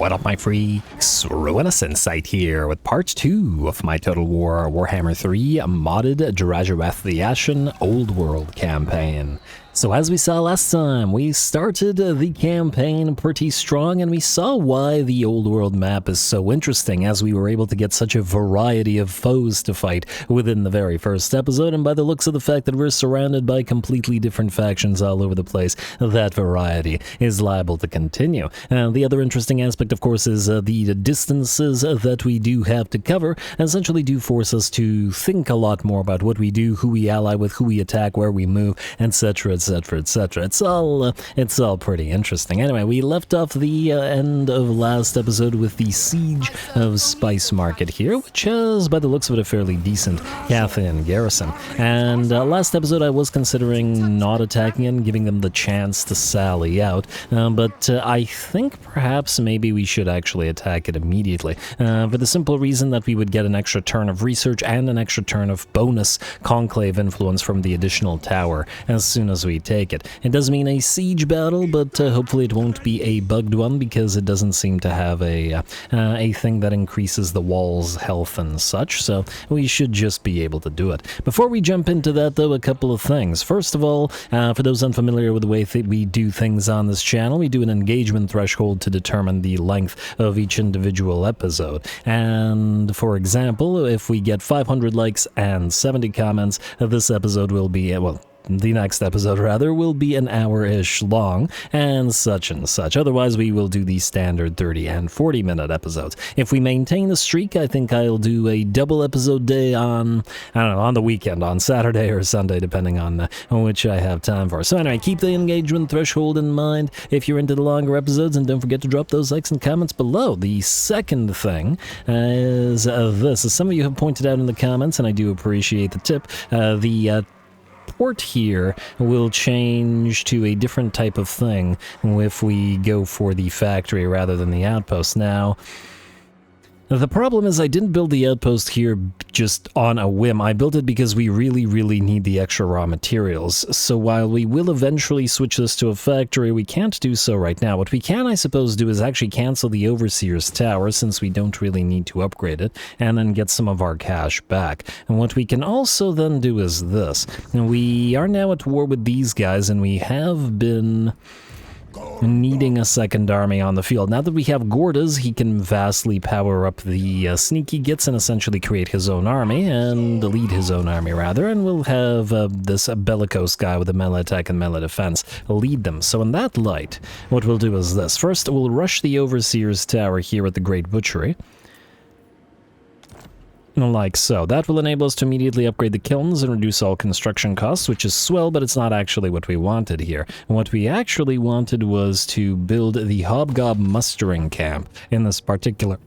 What up, my freaks? RuinusInsight here with part 2 of my Total War Warhammer 3 modded Drazhoath the Ashen Old World campaign. So as we saw last time, we started the campaign pretty strong, and we saw why the Old World map is so interesting, as we were able to get such a variety of foes to fight within the very first episode, and by the looks of the fact that we're surrounded by completely different factions all over the place, that variety is liable to continue. The other interesting aspect, of course, is the distances that we do have to cover, essentially do force us to think a lot more about what we do, who we ally with, who we attack, where we move, etc., etc., etc. It's all pretty interesting. Anyway, we left off the end of last episode with the siege of Spice Market here, which has, by the looks of it, a fairly decent Cathian garrison. And last episode I was considering not attacking and giving them the chance to sally out, but I think perhaps maybe we should actually attack it immediately, for the simple reason that we would get an extra turn of research and an extra turn of bonus conclave influence from the additional tower as soon as we take it. It does mean a siege battle, but hopefully it won't be a bugged one, because it doesn't seem to have a thing that increases the wall's health and such, so we should just be able to do it. Before we jump into that, though, a couple of things. First of all, for those unfamiliar with the way we do things on this channel, we do an engagement threshold to determine the length of each individual episode. And for example, if we get 500 likes and 70 comments, this episode will be, the next episode, rather, will be an hour-ish long, and such. Otherwise, we will do the standard 30 and 40-minute episodes. If we maintain the streak, I think I'll do a double episode day on, I don't know, on the weekend, on Saturday or Sunday, depending on which I have time for. So anyway, keep the engagement threshold in mind if you're into the longer episodes, and don't forget to drop those likes and comments below. The second thing is this. As some of you have pointed out in the comments, and I do appreciate the tip, the port here will change to a different type of thing if we go for the factory rather than the outpost. Now, the problem is I didn't build the outpost here just on a whim. I built it because we really need the extra raw materials. So while we will eventually switch this to a factory, we can't do so right now. What we can, I suppose, do is actually cancel the Overseer's Tower, since we don't really need to upgrade it, and then get some of our cash back. And what we can also then do is this. And we are now at war with these guys, and we have been needing a second army on the field. Now that we have Gordas, he can vastly power up the sneaky gits and essentially create his own army, and lead his own army, rather, and we'll have this bellicose guy with a melee attack and melee defense lead them. So in that light, what we'll do is this. First, we'll rush the Overseer's Tower here at the Great Butchery, like so. That will enable us to immediately upgrade the kilns and reduce all construction costs, which is swell, but it's not actually what we wanted here. What we actually wanted was to build the Hobgob mustering camp in this particular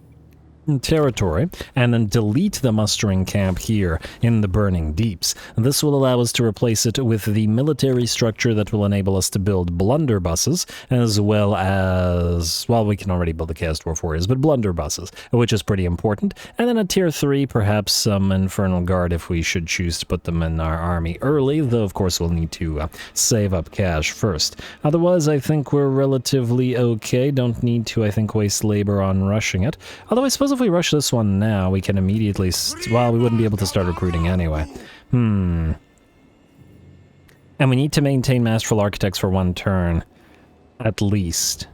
territory, and then delete the mustering camp here in the Burning Deeps. This will allow us to replace it with the military structure that will enable us to build blunderbusses, as well as, well, we can already build the Chaos Dwarf Warriors, but blunderbusses, which is pretty important. And then at tier 3, perhaps some Infernal Guard if we should choose to put them in our army early, though of course we'll need to save up cash first. Otherwise, I think we're relatively okay. Don't need to, I think, waste labor on rushing it. Although I suppose if we rush this one now, we can immediately, well, we wouldn't be able to start recruiting anyway. And we need to maintain Masterful Architects for 1 turn, at least.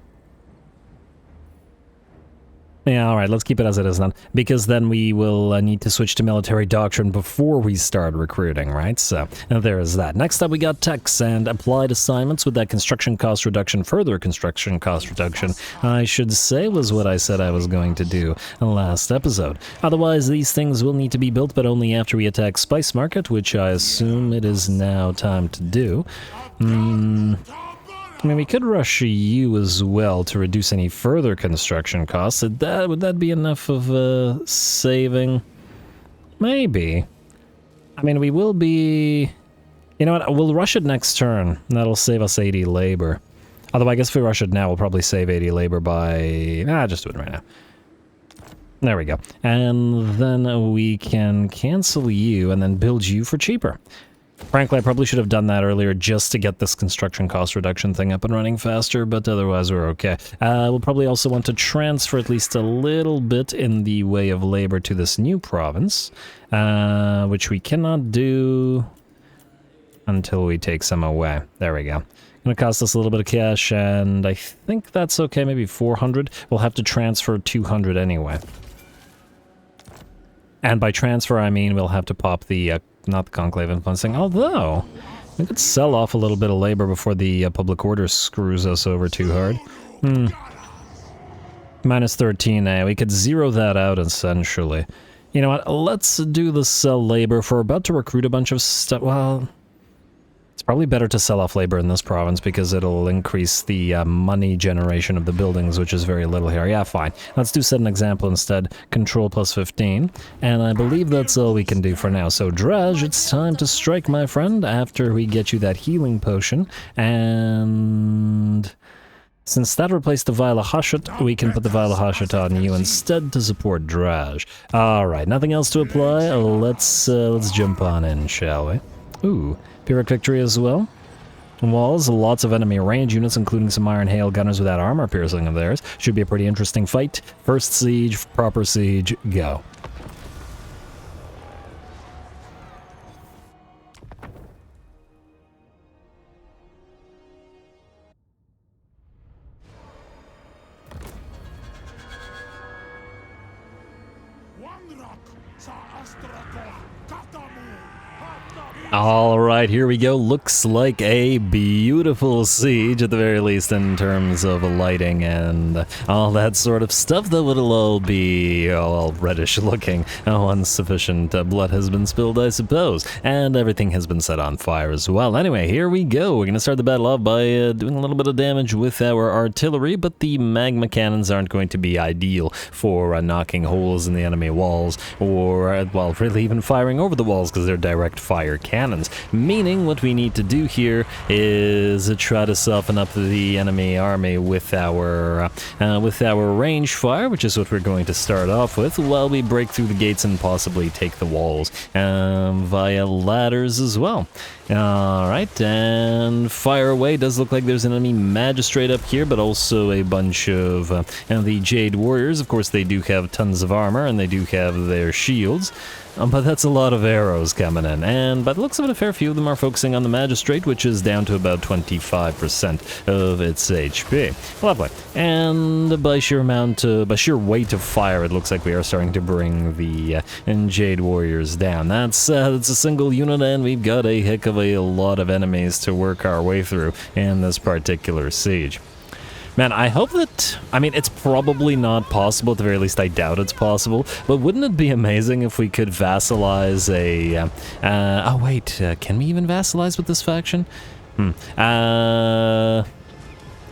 Yeah, alright, let's keep it as it is then, because then we will need to switch to Military Doctrine before we start recruiting, right? So, there is that. Next up, we got techs and applied assignments with that construction cost reduction. Further construction cost reduction, I should say, was what I said I was going to do last episode. Otherwise, these things will need to be built, but only after we attack Spice Market, which I assume it is now time to do. I mean, we could rush you as well to reduce any further construction costs. Would that be enough of a saving? Maybe. I mean, we will be... You know what? We'll rush it next turn. That'll save us 80 labor. Although I guess if we rush it now, we'll probably save 80 labor by... just do it right now. There we go. And then we can cancel you and then build you for cheaper. Frankly, I probably should have done that earlier just to get this construction cost reduction thing up and running faster, but otherwise we're okay. We'll probably also want to transfer at least a little bit in the way of labor to this new province, which we cannot do until we take some away. There we go. Gonna cost us a little bit of cash, and I think that's okay, maybe 400. We'll have to transfer 200 anyway. And by transfer, I mean we'll have to pop the, not the conclave influencing, although we could sell off a little bit of labor before the public order screws us over too hard. Minus 13, we could zero that out essentially. You know what, let's do the sell labor. If we're about to recruit a bunch of stuff, well, it's probably better to sell off labor in this province because it'll increase the money generation of the buildings, which is very little here. Yeah, fine. Let's do set an example instead. Control plus 15. And I believe that's all we can do for now. So, Drazh, it's time to strike, my friend, after we get you that healing potion. And since that replaced the Vila Hashat, we can put the Vila Hashat on you instead to support Drazh. Alright, nothing else to apply. Let's jump on in, shall we? Ooh. Pyrrhic victory as well. Walls, lots of enemy range units, including some iron hail gunners without armor piercing of theirs. Should be a pretty interesting fight. First siege, proper siege, go. Alright, here we go. Looks like a beautiful siege, at the very least, in terms of lighting and all that sort of stuff, though it'll all be all reddish looking once sufficient blood has been spilled, I suppose. And everything has been set on fire as well. Anyway, here we go. We're going to start the battle off by doing a little bit of damage with our artillery, but the magma cannons aren't going to be ideal for knocking holes in the enemy walls, or, well, really even firing over the walls, because they're direct fire cannons. Meaning what we need to do here is try to soften up the enemy army with our range fire, which is what we're going to start off with, while we break through the gates and possibly take the walls via ladders as well. Alright, and fire away. Does look like there's an enemy magistrate up here, but also a bunch of the Jade Warriors. Of course, they do have tons of armor, and they do have their shields. But that's a lot of arrows coming in, and by the looks of it, a fair few of them are focusing on the Magistrate, which is down to about 25% of its HP. Lovely. And by sheer weight of fire, it looks like we are starting to bring the Jade Warriors down. That's a single unit, and we've got a heck of a lot of enemies to work our way through in this particular siege. Man, I hope that, I mean, it's probably not possible, at the very least I doubt it's possible, but wouldn't it be amazing if we could vassalize a, oh wait, can we even vassalize with this faction?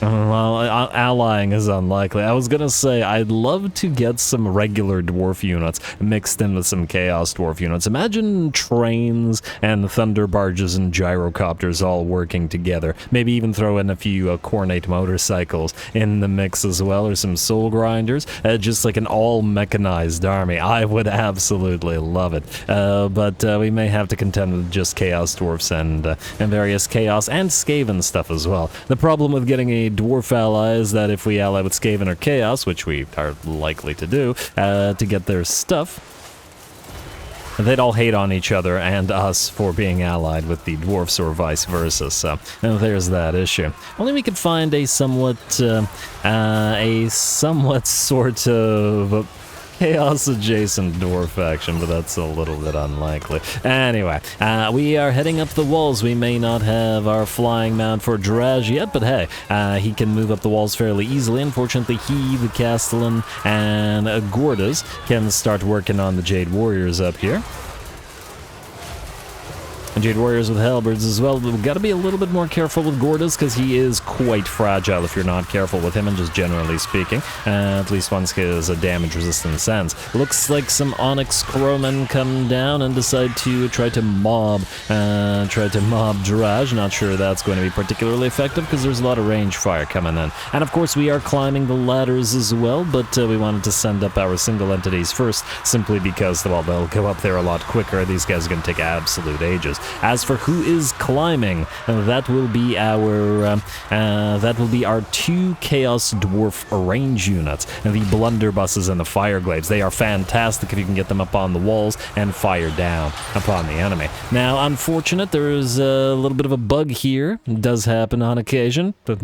Well, allying is unlikely. I was gonna say, I'd love to get some regular dwarf units mixed in with some chaos dwarf units. Imagine trains and thunder barges and gyrocopters all working together. Maybe even throw in a few Cornate motorcycles in the mix as well, or some soul grinders. Just like an all-mechanized army. I would absolutely love it. But we may have to contend with just chaos dwarfs and various chaos and Skaven stuff as well. The problem with getting a dwarf ally is that if we ally with Skaven or Chaos, which we are likely to do, to get their stuff, they'd all hate on each other and us for being allied with the dwarfs or vice versa, so there's that issue. Only we could find a somewhat sort of chaos-adjacent dwarf faction, but that's a little bit unlikely. Anyway, we are heading up the walls. We may not have our flying mount for Drazh yet, but hey, he can move up the walls fairly easily. Unfortunately, he, the Castellan, and Gordas can start working on the Jade Warriors up here. And Jade Warriors with halberds as well. We've got to be a little bit more careful with Gordas, because he is quite fragile if you're not careful with him, and just generally speaking. At least once his damage resistance ends. Looks like some Onyx Crowmen come down and decide to try to mob Drazh. Not sure that's going to be particularly effective, because there's a lot of range fire coming in. And of course we are climbing the ladders as well, but we wanted to send up our single entities first, simply because, well, they'll go up there a lot quicker. These guys are going to take absolute ages. As for who is climbing, that will be our 2 Chaos Dwarf range units, the blunderbusses and the fireglaives. They are fantastic if you can get them up on the walls and fire down upon the enemy. Now, unfortunate, there's a little bit of a bug here. It does happen on occasion, but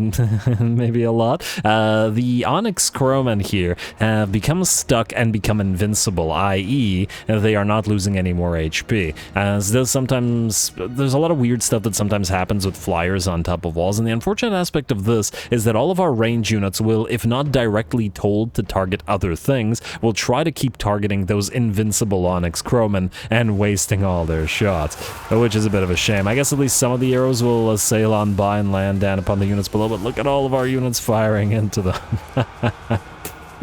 maybe a lot. The Onyx Crowmen here have become stuck and become invincible, i.e. they are not losing any more HP. As there's a lot of weird stuff that sometimes happens with flyers on top of walls, and the unfortunate aspect of this is that all of our range units will, if not directly told to target other things, will try to keep targeting those invincible Onyx Crowmen and wasting all their shots, which is a bit of a shame. I guess at least some of the arrows will sail on by and land down upon the units below, but look at all of our units firing into them.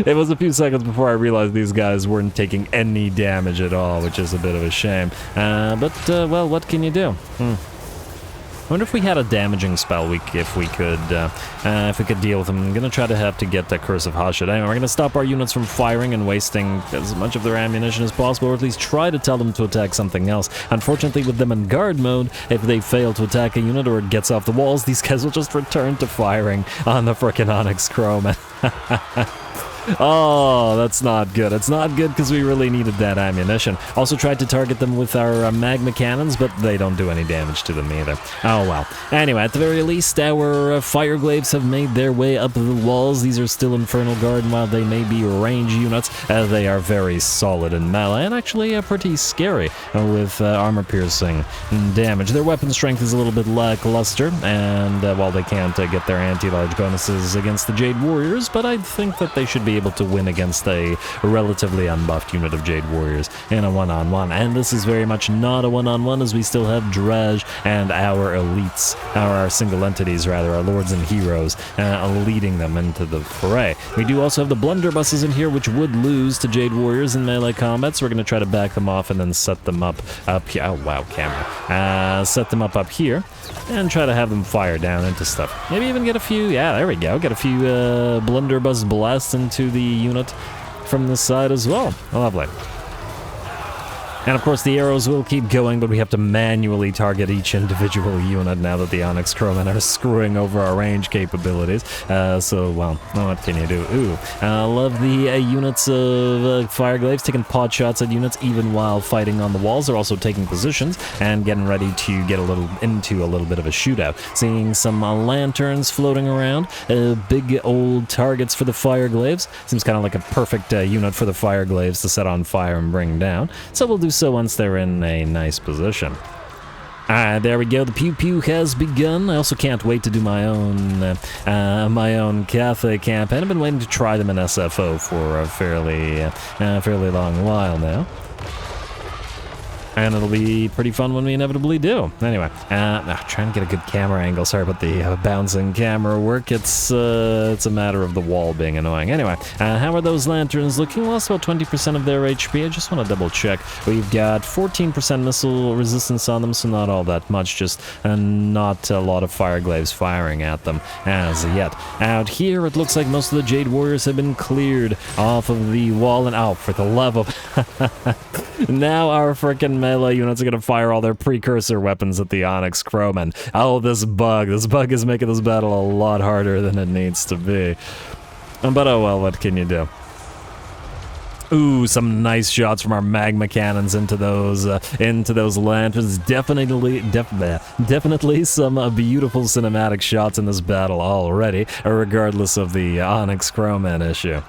It was a few seconds before I realized these guys weren't taking any damage at all, which is a bit of a shame. Well, what can you do? I wonder if we had a damaging spell if we could deal with them. I'm gonna try to have to get that Curse of Hashut. Anyway, we're gonna stop our units from firing and wasting as much of their ammunition as possible, or at least try to tell them to attack something else. Unfortunately, with them in guard mode, if they fail to attack a unit or it gets off the walls, these guys will just return to firing on the frickin' Onyx Crowman. Oh, that's not good. It's not good because we really needed that ammunition. Also tried to target them with our magma cannons, but they don't do any damage to them either. Oh well. Anyway, at the very least, our fireglaives have made their way up the walls. These are still Infernal Guard, and while they may be range units, they are very solid in melee, and actually pretty scary with armor-piercing damage. Their weapon strength is a little bit lackluster, and while they can't get their anti-large bonuses against the Jade Warriors, but I think that they should be able to win against a relatively unbuffed unit of Jade Warriors in a one-on-one. And this is very much not a one-on-one, as we still have Drazh and our elites, our single entities rather, our lords and heroes, leading them into the fray. We do also have the blunderbusses in here, which would lose to Jade Warriors in melee combat, so we're going to try to back them off and then set them up here. Oh wow, camera. Set them up here and try to have them fire down into stuff. Maybe even get a few, yeah, there we go, get a few blunderbuss blasts into the unit from this side as well. Lovely. And of course the arrows will keep going, but we have to manually target each individual unit now that the Onyx Crowmen are screwing over our range capabilities. So, well, what can you do? Ooh, love the units of Fireglaives taking pot shots at units even while fighting on the walls. They're also taking positions and getting ready to get into a little bit of a shootout. Seeing some lanterns floating around, big old targets for the Fireglaives. Seems kind of like a perfect unit for the Fireglaives to set on fire and bring down. So we'll do so once they're in a nice position. There we go. The pew pew has begun. I also can't wait to do my own Cathay campaign. I've been waiting to try them in SFO for a fairly long while now. And it'll be pretty fun when we inevitably do. Anyway, trying to get a good camera angle. Sorry about the bouncing camera work. It's a matter of the wall being annoying. Anyway, how are those lanterns looking? Lost about 20% of their HP. I just want to double check. We've got 14% missile resistance on them, so not all that much. Just not a lot of Fireglaives firing at them as yet. Out here, it looks like most of the Jade Warriors have been cleared off of the wall. And oh, for the love of... Now our frickin' melee units are gonna fire all their precursor weapons at the Onyx Crowmen. Oh, this bug is making this battle a lot harder than it needs to be. But oh well, what can you do? Ooh, some nice shots from our magma cannons into those lanterns. Definitely some beautiful cinematic shots in this battle already, regardless of the Onyx Crowman issue.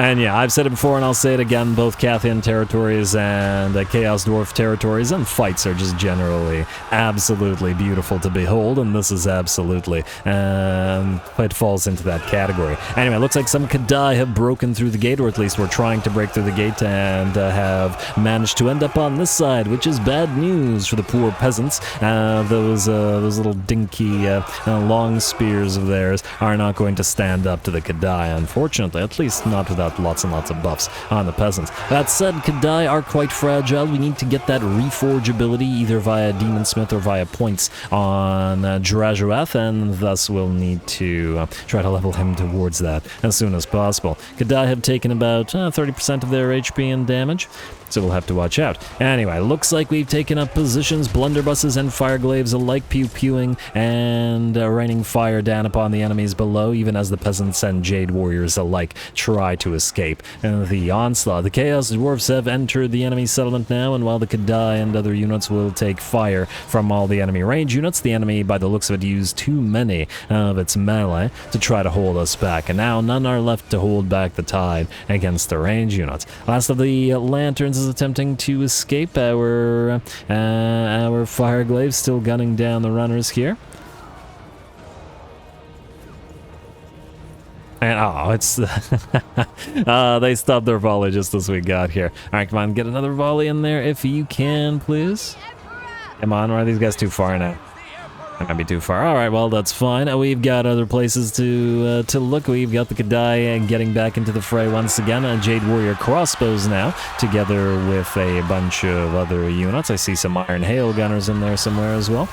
And yeah, I've said it before and I'll say it again, both Cathian territories and Chaos Dwarf territories and fights are just generally absolutely beautiful to behold, and this is absolutely, it falls into that category. Anyway, it looks like some Kadai have broken through the gate, or at least we're trying to break through the gate, and have managed to end up on this side, which is bad news for the poor peasants. Those little dinky long spears of theirs are not going to stand up to the Kadai, unfortunately, at least not without lots and lots of buffs on the peasants. That said, Kadai are quite fragile. We need to get that reforge ability either via Demon Smith or via points on Drazhoath, and thus we'll need to try to level him towards that as soon as possible. Kadai have taken about 30% of their HP and damage. so we'll have to watch out. Anyway, looks like we've taken up positions, blunderbusses and fireglaves alike pew-pewing and raining fire down upon the enemies below, even as the peasants and jade warriors alike try to escape the onslaught. The Chaos Dwarfs have entered the enemy settlement now, and while the Kadai and other units will take fire from all the enemy range units, the enemy, by the looks of it, used too many of its melee to try to hold us back, and now none are left to hold back the tide against the range units. Last of the lanterns is attempting to escape. Our fireglaves still gunning down the runners here. And it's they stopped their volley just as we got here. All right, come on, get another volley in there if you can, please. Come on, or are these guys too far now? That might be too far. All right, well, that's fine. We've got other places to look. We've got the Kadai getting back into the fray once again. Jade Warrior crossbows now, together with a bunch of other units. I see some Iron Hail Gunners in there somewhere as well.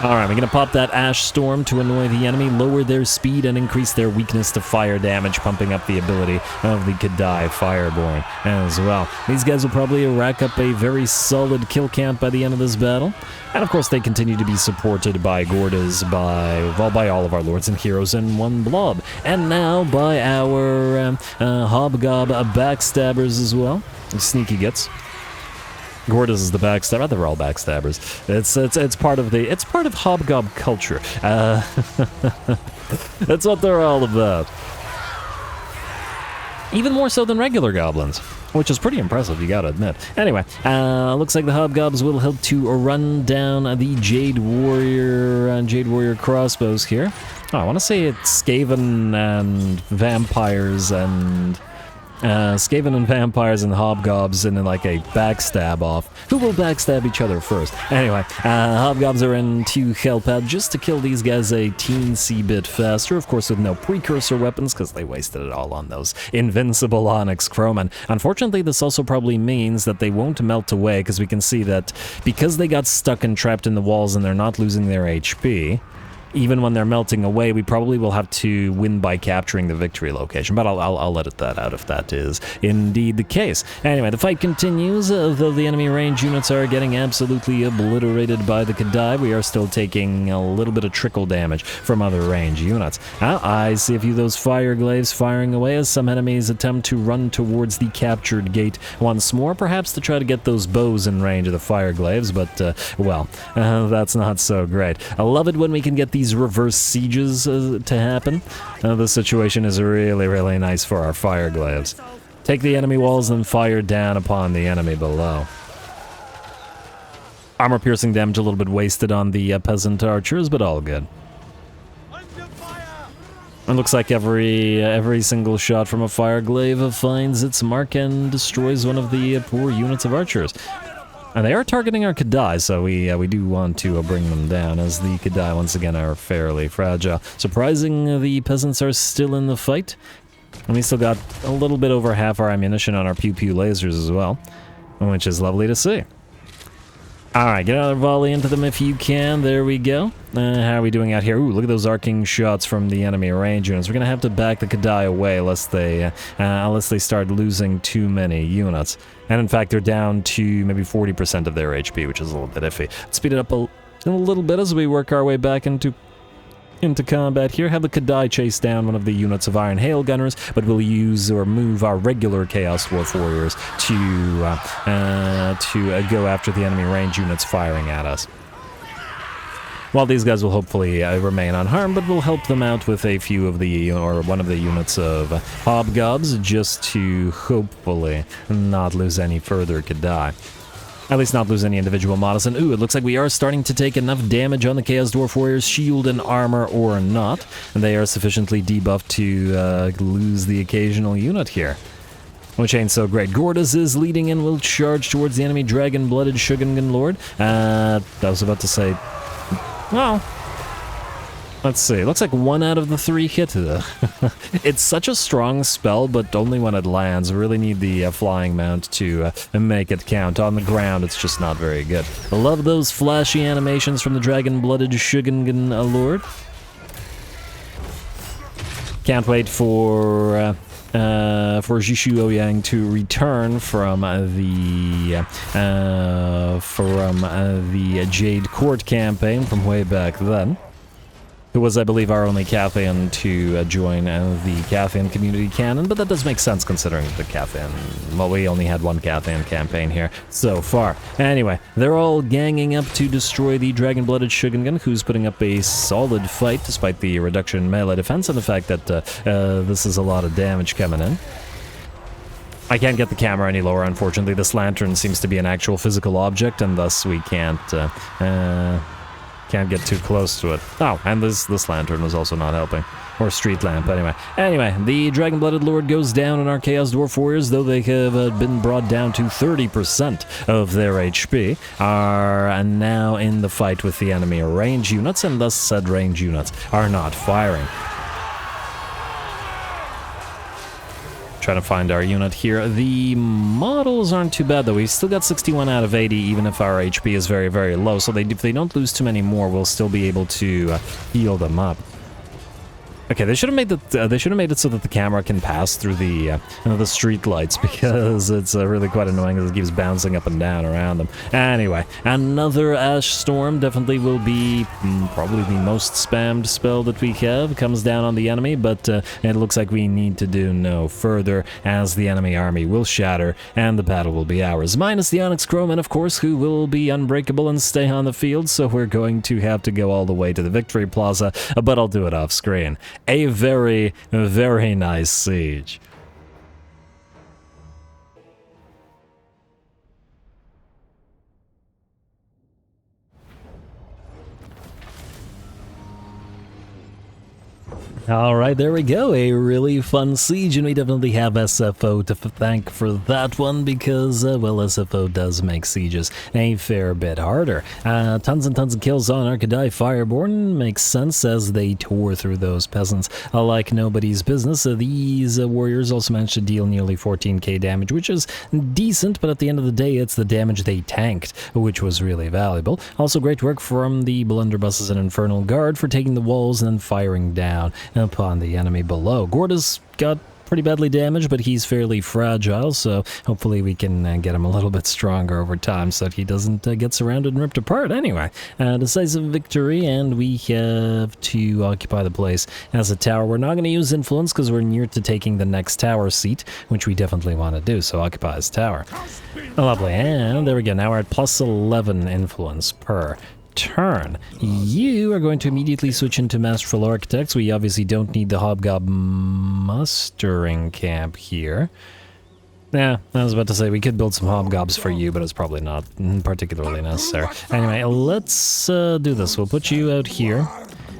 Alright, we're going to pop that Ash Storm to annoy the enemy, lower their speed, and increase their weakness to fire damage, pumping up the ability of the Kadai Fireborn as well. These guys will probably rack up a very solid kill count by the end of this battle. And of course, they continue to be supported by Gordas, by all of our lords and heroes in one blob. And now by our Hobgob Backstabbers as well. Sneaky Gits. Gordas is the backstabber. They're all backstabbers. It's part of Hobgob culture. That's what they're all about. Even more so than regular goblins, which is pretty impressive, you gotta admit. Anyway, looks like the Hobgobs will help to run down the Jade Warrior crossbows here. Oh, I want to say it's Skaven and vampires and Hobgobs in like a backstab off. Who will backstab each other first? Anyway, Hobgobs are in to help out just to kill these guys a teensy bit faster, of course with no precursor weapons because they wasted it all on those invincible Onyx Crowmen. Unfortunately, this also probably means that they won't melt away, because we can see that because they got stuck and trapped in the walls and they're not losing their HP, even when they're melting away, we probably will have to win by capturing the victory location, but I'll edit that out if that is indeed the case. Anyway, the fight continues, though the enemy range units are getting absolutely obliterated by the Kadai. We are still taking a little bit of trickle damage from other range units. I see a few of those fireglaves firing away as some enemies attempt to run towards the captured gate once more, perhaps to try to get those bows in range of the fireglaves, but, well, that's not so great. I love it when we can get these reverse sieges to happen. The situation is really, really nice for our fireglaves. Take the enemy walls and fire down upon the enemy below. Armor piercing damage a little bit wasted on the peasant archers, but all good. It looks like every single shot from a fireglaive finds its mark and destroys one of the poor units of archers. And they are targeting our Kadai, so we do want to bring them down, as the Kadai once again are fairly fragile. Surprising, the peasants are still in the fight, and we still got a little bit over half our ammunition on our pew-pew lasers as well, which is lovely to see. Alright, get another volley into them if you can. There we go. How are we doing out here? Ooh, look at those arcing shots from the enemy range units. We're going to have to back the Kadai away unless they start losing too many units. And in fact, they're down to maybe 40% of their HP, which is a little bit iffy. Let's speed it up a little bit as we work our way back into combat here. Have the Kadai chase down one of the units of Iron Hail Gunners, but we'll use or move our regular Chaos Dwarf Warriors to go after the enemy range units firing at us. While these guys will hopefully remain unharmed, but we'll help them out with a few of one of the units of Hobgobs, just to hopefully not lose any further Kadai. At least not lose any individual models. And ooh, it looks like we are starting to take enough damage on the Chaos Dwarf Warriors, shield and armor or not. And they are sufficiently debuffed to lose the occasional unit here, which ain't so great. Gordas is leading and will charge towards the enemy dragon-blooded Shogungan Lord. I was about to say, well, let's see. Looks like 1 out of the 3 hit. It's such a strong spell, but only when it lands. We really need the flying mount to make it count. On the ground, it's just not very good. I love those flashy animations from the dragon-blooded Shogungan Lord. Can't wait for for Jishu Ouyang to return from the Jade Court campaign from way back then. It was, I believe, our only Cathayan to join the Cathayan community canon, but that does make sense considering the Cathayan. Well, we only had one Cathayan campaign here so far. Anyway, they're all ganging up to destroy the Dragon-Blooded Shogungan, who's putting up a solid fight despite the reduction in melee defense and the fact that this is a lot of damage coming in. I can't get the camera any lower, unfortunately. This lantern seems to be an actual physical object, and thus we can't get too close to it. Oh, and this lantern was also not helping. Or street lamp, anyway. Anyway, the Dragon-Blooded Lord goes down on our Chaos Dwarf Warriors, though they have been brought down to 30% of their HP, are now in the fight with the enemy range units, and thus said range units are not firing. Trying to find our unit here. The models aren't too bad though. We've still got 61 out of 80, even if our HP is very, very low. So if they don't lose too many more, we'll still be able to heal them up. Okay, they should have made it so that the camera can pass through the street lights, because it's really quite annoying as it keeps bouncing up and down around them. Anyway, another Ash Storm definitely will be probably the most spammed spell that we have. Comes down on the enemy, but it looks like we need to do no further, as the enemy army will shatter and the battle will be ours. Minus the Onyx Crowman, of course, who will be unbreakable and stay on the field, so we're going to have to go all the way to the Victory Plaza, but I'll do it off screen. A very, very nice siege. Alright, there we go. A really fun siege, and we definitely have SFO to thank for that one, because, well, SFO does make sieges a fair bit harder. Tons and tons of kills on Arcadai Fireborn. Makes sense, as they tore through those peasants like nobody's business. These warriors also managed to deal nearly 14k damage, which is decent, but at the end of the day, it's the damage they tanked, which was really valuable. Also, great work from the Blunderbusses and Infernal Guard for taking the walls and then firing down upon the enemy below. Gorda's got pretty badly damaged, but he's fairly fragile, so hopefully we can get him a little bit stronger over time so that he doesn't get surrounded and ripped apart. Anyway, decisive victory, and we have to occupy the place as a tower. We're not going to use influence because we're near to taking the next tower seat, which we definitely want to do, so occupy his tower. Lovely, and there we go. Now we're at plus 11 influence per turn. You are going to immediately switch into Masterful Architects. We obviously don't need the Hobgob mustering camp here. Yeah, I was about to say we could build some Hobgobs for you, but it's probably not particularly necessary. Anyway, let's do this. We'll put you out here.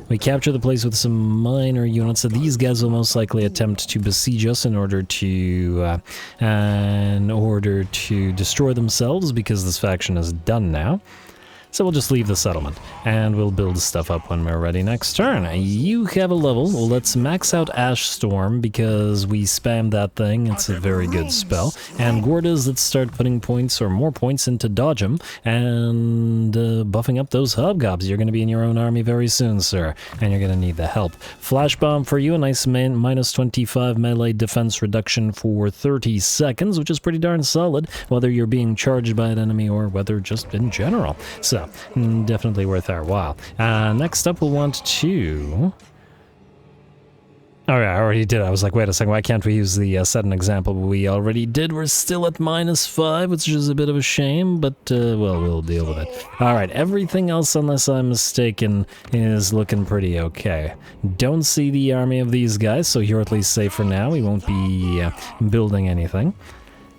We capture the place with some minor units, so these guys will most likely attempt to besiege us in order to destroy themselves, because this faction is done now. So we'll just leave the settlement, and we'll build stuff up when we're ready next turn. You have a level. Well, let's max out Ash Storm, because we spammed that thing. It's a very good spell. And Gordas, let's start putting points, or more points, into Dodge 'em, and buffing up those Hobgobs. You're going to be in your own army very soon, sir, and you're going to need the help. Flash Bomb for you, a nice minus 25 melee defense reduction for 30 seconds, which is pretty darn solid, whether you're being charged by an enemy or whether just in general. So, definitely worth our while. Next up, we'll want to... Oh yeah, I already did. I was like, wait a second, why can't we use the set an example? We already did. We're still at -5, which is a bit of a shame, but, well, we'll deal with it. Alright, everything else, unless I'm mistaken, is looking pretty okay. Don't see the army of these guys, so you're at least safe for now. We won't be building anything.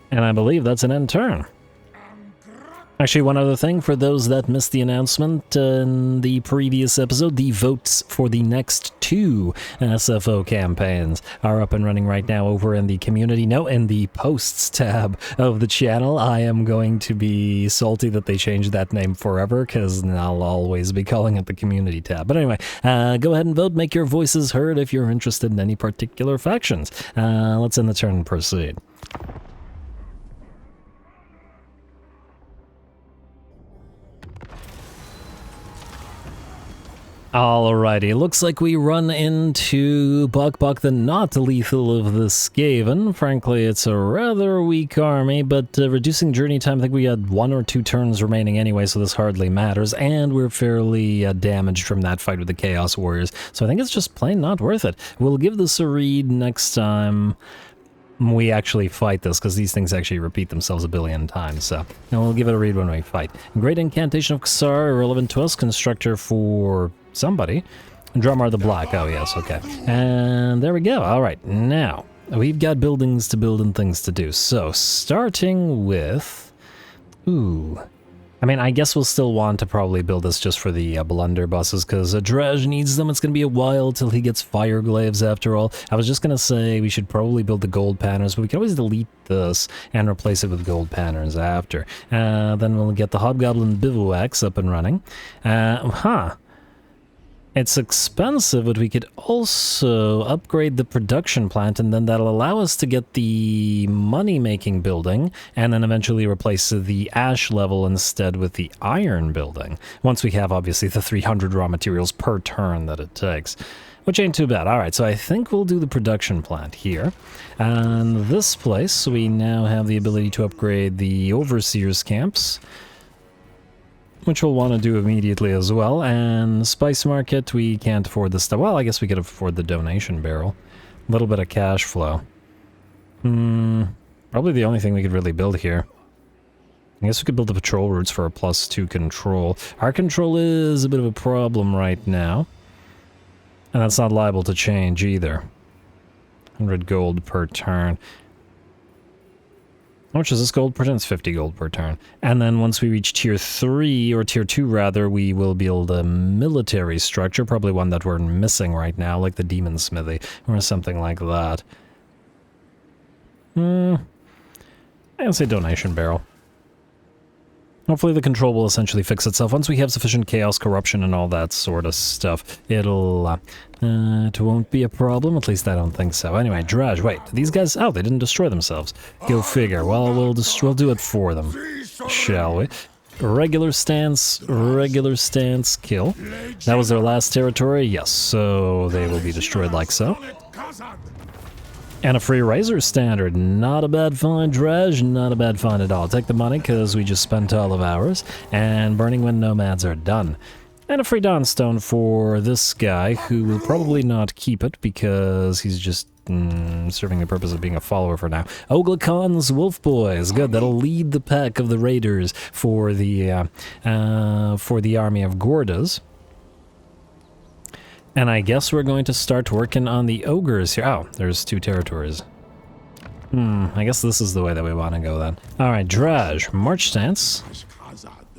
And I believe that's an end turn. Actually, one other thing, for those that missed the announcement in the previous episode, the votes for the next 2 SFO campaigns are up and running right now over in the community. No, in the posts tab of the channel. I am going to be salty that they changed that name forever, because I'll always be calling it the community tab. But anyway, go ahead and vote, make your voices heard if you're interested in any particular factions. Let's end the turn and proceed. Alrighty, looks like we run into Buck the not lethal of the Skaven. Frankly, it's a rather weak army, but reducing journey time, I think we had 1 or 2 turns remaining anyway, so this hardly matters, and we're fairly damaged from that fight with the Chaos Warriors, so I think it's just plain not worth it. We'll give this a read next time we actually fight this, because these things actually repeat themselves a billion times, so and we'll give it a read when we fight. Great Incantation of Ksar, irrelevant to us, Constructor for somebody. Drummar the Black, oh yes, okay. And there we go, alright, now, we've got buildings to build and things to do, so starting with... Ooh... I mean, I guess we'll still want to probably build this just for the blunderbusses, because Drazh needs them. It's going to be a while till he gets fire glaives after all. I was just going to say we should probably build the gold panners, but we can always delete this and replace it with gold panners after. Then we'll get the Hobgoblin Bivouacs up and running. It's expensive, but we could also upgrade the production plant, and then that'll allow us to get the money-making building, and then eventually replace the ash level instead with the iron building, once we have, obviously, the 300 raw materials per turn that it takes. Which ain't too bad. Alright, so I think we'll do the production plant here. And this place, we now have the ability to upgrade the Overseer's camps, which we'll want to do immediately as well, and Spice Market, we can't afford this stuff. Well, I guess we could afford the donation barrel. A little bit of cash flow. Probably the only thing we could really build here. I guess we could build the patrol routes for a +2 control. Our control is a bit of a problem right now, and that's not liable to change either. 100 gold per turn. How much is this gold per turn? It's 50 gold per turn. And then once we reach tier 3, or tier 2 rather, we will build a military structure, probably one that we're missing right now, like the Demon Smithy, or something like that. I'll say donation barrel. Hopefully the control will essentially fix itself. Once we have sufficient chaos, corruption, and all that sort of stuff, it'll, it won't be a problem. At least I don't think so. Anyway, Drazh, wait, these guys, oh, they didn't destroy themselves. Go figure. Well, we'll do it for them, shall we? Regular stance, kill. That was their last territory? Yes, so they will be destroyed like so. And a free Razor Standard. Not a bad find, Drazh. Not a bad find at all. Take the money, because we just spent all of ours. And Burning Wind Nomads are done. And a free Dawnstone for this guy, who will probably not keep it, because he's just serving the purpose of being a follower for now. Oglacon's Wolf Boys. Good, that'll lead the pack of the raiders for the army of Gordas. And I guess we're going to start working on the ogres here. Oh, there's 2 territories. I guess this is the way that we want to go then. Alright, Drazh, March stance.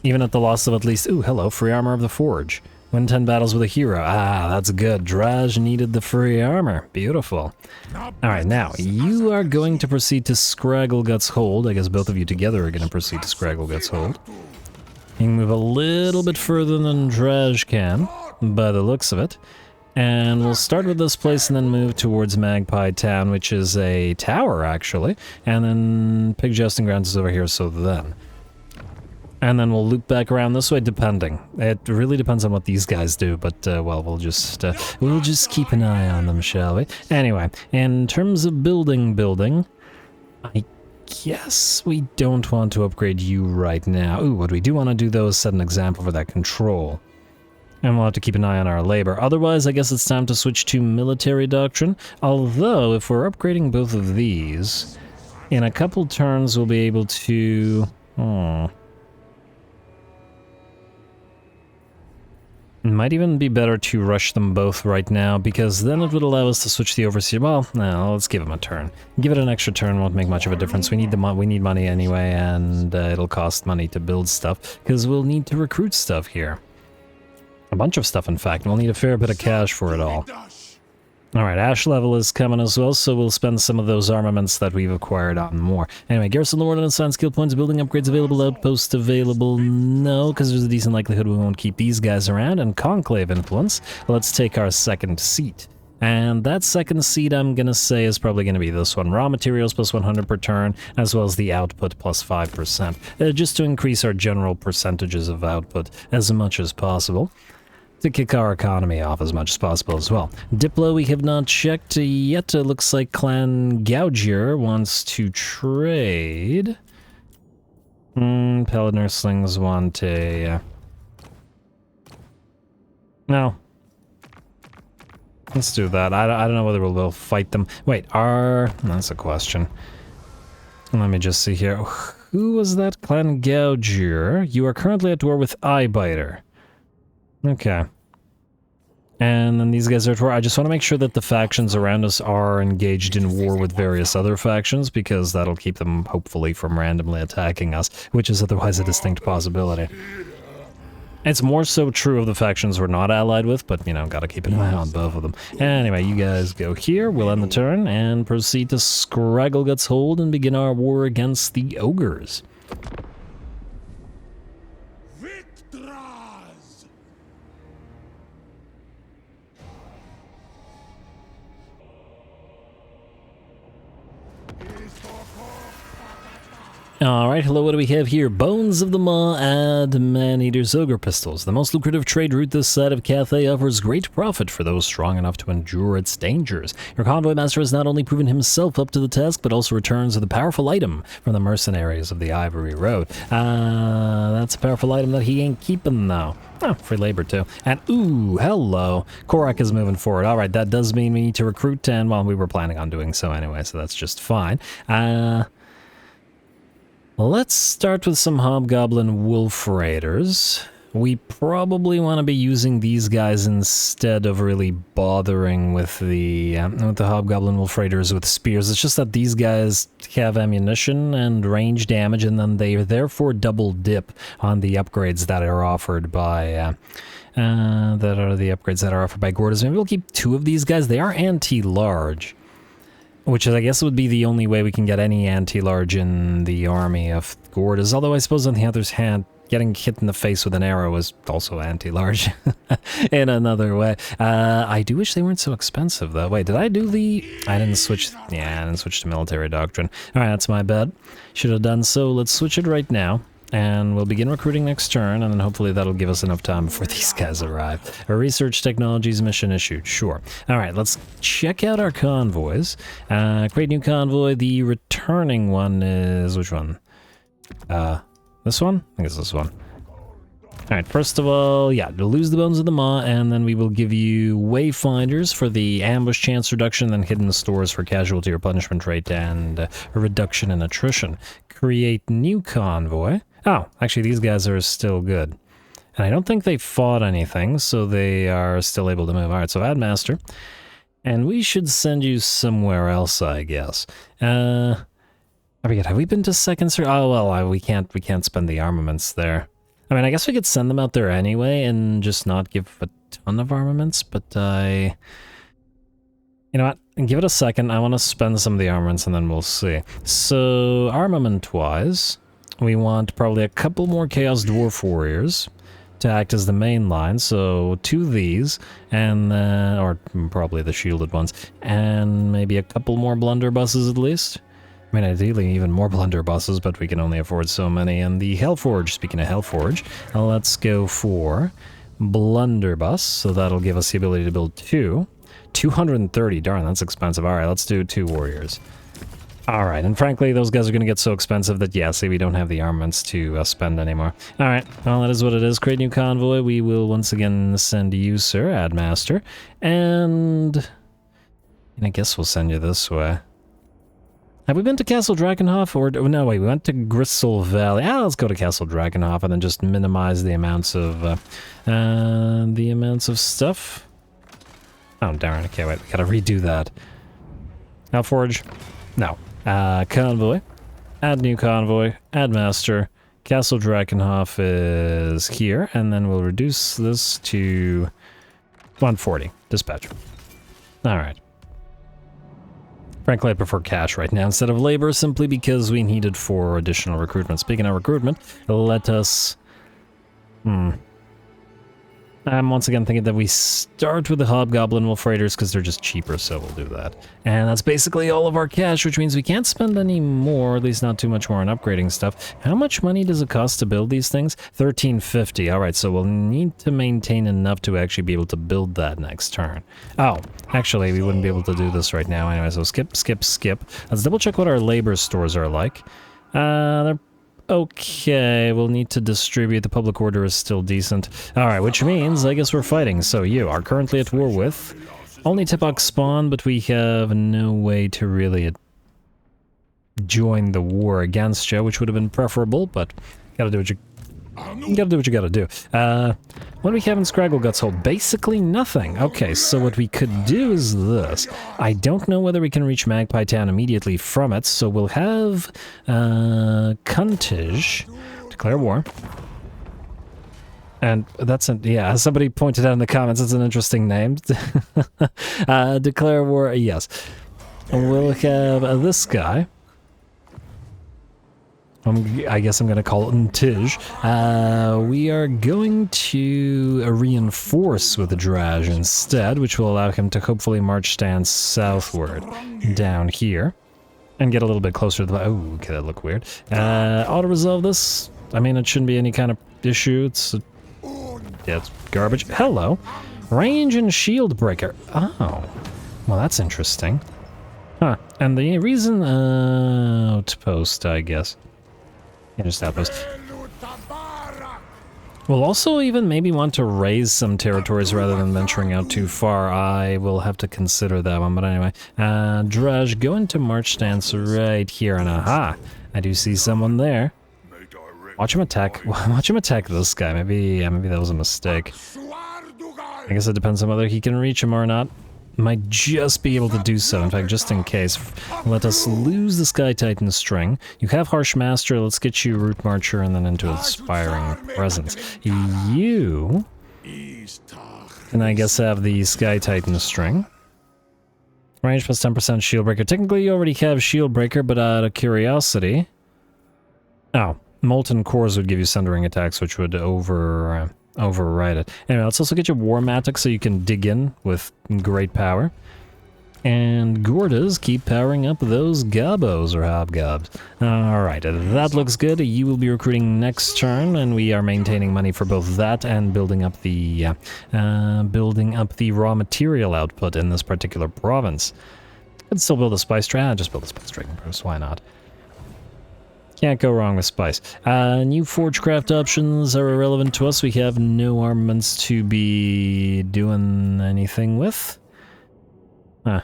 Even at the loss of at least... Ooh, hello, free armor of the Forge. Win 10 battles with a hero. Ah, that's good. Drazh needed the free armor. Beautiful. Alright, now, you are going to proceed to Scraggleguts Hold. I guess both of you together are going to proceed to Scraggleguts Hold. You can move a little bit further than Drazh can, by the looks of it. And we'll start with this place and then move towards Magpie Town, which is a tower, actually. And then Pig Jousting Grounds is over here, so then. And then we'll loop back around this way, depending. It really depends on what these guys do, but, well, we'll just keep an eye on them, shall we? Anyway, in terms of building, I guess we don't want to upgrade you right now. Ooh, what we do want to do, though, is set an example for that control. And we'll have to keep an eye on our labor. Otherwise, I guess it's time to switch to military doctrine. Although, if we're upgrading both of these, in a couple turns we'll be able to... It might even be better to rush them both right now, because then it would allow us to switch the Overseer. Well, no, let's give him a turn. Give it an extra turn, won't make much of a difference. We need money anyway, and it'll cost money to build stuff, because we'll need to recruit stuff here. A bunch of stuff, in fact. We'll need a fair bit of cash for it all. Alright, Ash level is coming as well, so we'll spend some of those armaments that we've acquired on more. Anyway, Garrison Lord and Assigned Skill Points, building upgrades available, outpost available, no, because there's a decent likelihood we won't keep these guys around, and Conclave Influence. Let's take our second seat. And that second seat, I'm gonna say, is probably gonna be this one. Raw materials plus 100 per turn, as well as the output plus 5%. Just to increase our general percentages of output as much as possible. to kick our economy off as much as possible as well. Diplo we have not checked yet. It looks like Clan Gougier wants to trade. Paladin Slings want a... No. Let's do that. I don't know whether we'll fight them. Wait, that's a question. Let me just see here. Who was that? Clan Gougier. You are currently at war with Eyebiter. Okay. And then these guys are at war. I just want to make sure that the factions around us are engaged in war with various other factions, because that'll keep them, hopefully, from randomly attacking us, which is otherwise a distinct possibility. It's more so true of the factions we're not allied with, but, you know, gotta keep an eye on both of them. Anyway, you guys go here, we'll end the turn, and proceed to Scraggleguts Hold and begin our war against the ogres. Alright, hello, what do we have here? Bones of the Maw and Man-Eater's Ogre Pistols. The most lucrative trade route this side of Cathay offers great profit for those strong enough to endure its dangers. Your convoy master has not only proven himself up to the task, but also returns with a powerful item from the mercenaries of the Ivory Road. That's a powerful item that he ain't keeping, though. Oh, free labor, too. And, ooh, hello. Korak is moving forward. Alright, that does mean we need to recruit 10. Well, we were planning on doing so anyway, so that's just fine. Let's start with some Hobgoblin Wolf Raiders. We probably want to be using these guys instead of really bothering with the Hobgoblin Wolf Raiders with spears. It's just that these guys have ammunition and range damage, and then they therefore double dip on the upgrades that are offered by Gordas. Maybe we'll keep 2 of these guys. They are anti-large, which is, I guess, would be the only way we can get any anti-large in the army of Gordas. Although I suppose on the other hand, getting hit in the face with an arrow is also anti-large in another way. I do wish they weren't so expensive, though. Wait, did I do the... I didn't switch... Yeah, I didn't switch to military doctrine. Alright, that's my bad. Should have done so. Let's switch it right now. And we'll begin recruiting next turn, and then hopefully that'll give us enough time before these guys arrive. A research technologies mission issued, sure. Alright, let's check out our convoys. Create new convoy. The returning one is... which one? This one? I think it's this one. Alright, first of all, yeah, to lose the Bones of the Maw, and then we will give you Wayfinders for the ambush chance reduction, then hidden stores for casualty or punishment rate, and a reduction in attrition. Create new convoy. Oh, actually, these guys are still good. And I don't think they fought anything, so they are still able to move. Alright, so add master. And we should send you somewhere else, I guess. I forget, have we been to second sir? Oh, well, we can't spend the armaments there. I mean, I guess we could send them out there anyway and just not give a ton of armaments, but you know what? Give it a second. I want to spend some of the armaments and then we'll see. So, armament-wise, we want probably a couple more Chaos Dwarf Warriors to act as the main line, so 2 of these, and or probably the shielded ones, and maybe a couple more blunderbusses at least. I mean, ideally even more blunderbusses, but we can only afford so many. And the Hellforge, speaking of Hellforge, let's go for blunderbuss, so that'll give us the ability to build 2. 230, darn, that's expensive. Alright, let's do 2 warriors. Alright, and frankly, those guys are going to get so expensive that, yeah, see, we don't have the armaments to spend anymore. Alright, well, that is what it is. Create new convoy. We will once again send you, sir, add master. And I guess we'll send you this way. Have we been to Castle Drakenhof, or no, wait, we went to Gristle Valley. Let's go to Castle Drakenhof and then just minimize the amounts of stuff. Oh, darn, okay, wait, we gotta redo that. Hellforge? No. Convoy. Add new convoy. Add master. Castle Drakenhof is here, and then we'll reduce this to 140. Dispatch. Alright. Frankly, I prefer cash right now instead of labor, simply because we need it for additional recruitment. Speaking of recruitment, let us... I'm once again thinking that we start with the Hobgoblin Wolf Raiders because they're just cheaper, so we'll do that. And that's basically all of our cash, which means we can't spend any more, at least not too much more on upgrading stuff. How much money does it cost to build these things? 1350. All right, so we'll need to maintain enough to actually be able to build that next turn. Oh, actually, we wouldn't be able to do this right now anyway, so skip, skip, skip. Let's double check what our labor stores are like. They're okay, we'll need to distribute. The public order is still decent. Alright, which means I guess we're fighting. So you are currently at war with only Tipok spawn, but we have no way to really join the war against you, which would have been preferable, but gotta do what you gotta do. What do we have in Scraggle Guts Hold? Basically nothing. Okay, so what we could do is this. I don't know whether we can reach Magpie Town immediately from it, so we'll have Kuntij declare war. And that's yeah, somebody pointed out in the comments, it's an interesting name. Declare war, yes. We'll have this guy. I guess I'm going to call it Ntij. We are going to reinforce with the Drazh instead, which will allow him to hopefully march stand southward down here and get a little bit closer to the... Oh, okay, that looked weird. Auto-resolve this. I mean, it shouldn't be any kind of issue. It's garbage. Hello. Range and shield breaker. Oh, well, that's interesting. Huh. And the reason... outpost, I guess. Yeah, just outpost. We'll also even maybe want to raise some territories rather than venturing out too far. I will have to consider that one, but anyway. Drazh, go into march stance right here, and aha! I do see someone there. Watch him attack. Watch him attack this guy. Maybe that was a mistake. I guess it depends on whether he can reach him or not. Might just be able to do so. In fact, just in case, let us lose the Sky Titan string. You have Harsh Master. Let's get you Root Marcher and then into Inspiring Presence. You can, I guess, have the Sky Titan string. Range plus 10% Shield Breaker. Technically, you already have Shield Breaker, but out of curiosity... Oh, Molten Cores would give you Sundering attacks, which would override it. Anyway, let's also get you Warmatic so you can dig in with great power. And Gordas, keep powering up those Gobos or Hobgobs. Alright, that looks good. You will be recruiting next turn, and we are maintaining money for both that and building up the raw material output in this particular province. Could still build a Spice Dragon. Just build a Spice Dragon first, why not? Can't go wrong with spice. New Forgecraft options are irrelevant to us. We have no armaments to be doing anything with. Huh.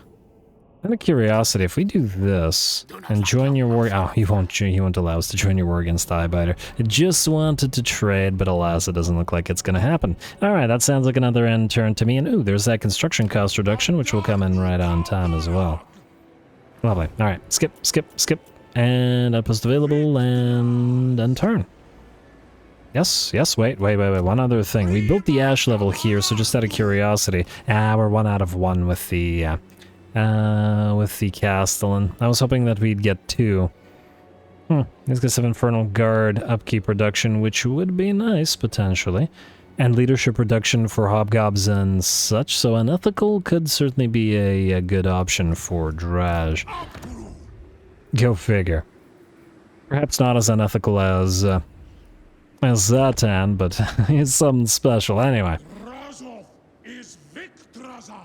Out of curiosity, if we do this and join your war... Oh, he won't allow us to join your war against Eyebiter. I just wanted to trade, but alas, it doesn't look like it's going to happen. Alright, that sounds like another end turn to me. And ooh, there's that construction cost reduction, which will come in right on time as well. Lovely. Alright, skip, skip, skip. And outpost available, and turn. Yes, wait, one other thing. We built the ash level here, so just out of curiosity. We're 1 out of 1 with the Castellan. I was hoping that we'd get 2. Let's get some Infernal Guard upkeep reduction, which would be nice, potentially. And leadership reduction for Hobgobs and such, so unethical could certainly be a good option for Drazh. Go figure. Perhaps not as unethical as Zatan, but it's something special anyway. Drazhoath is Victraza.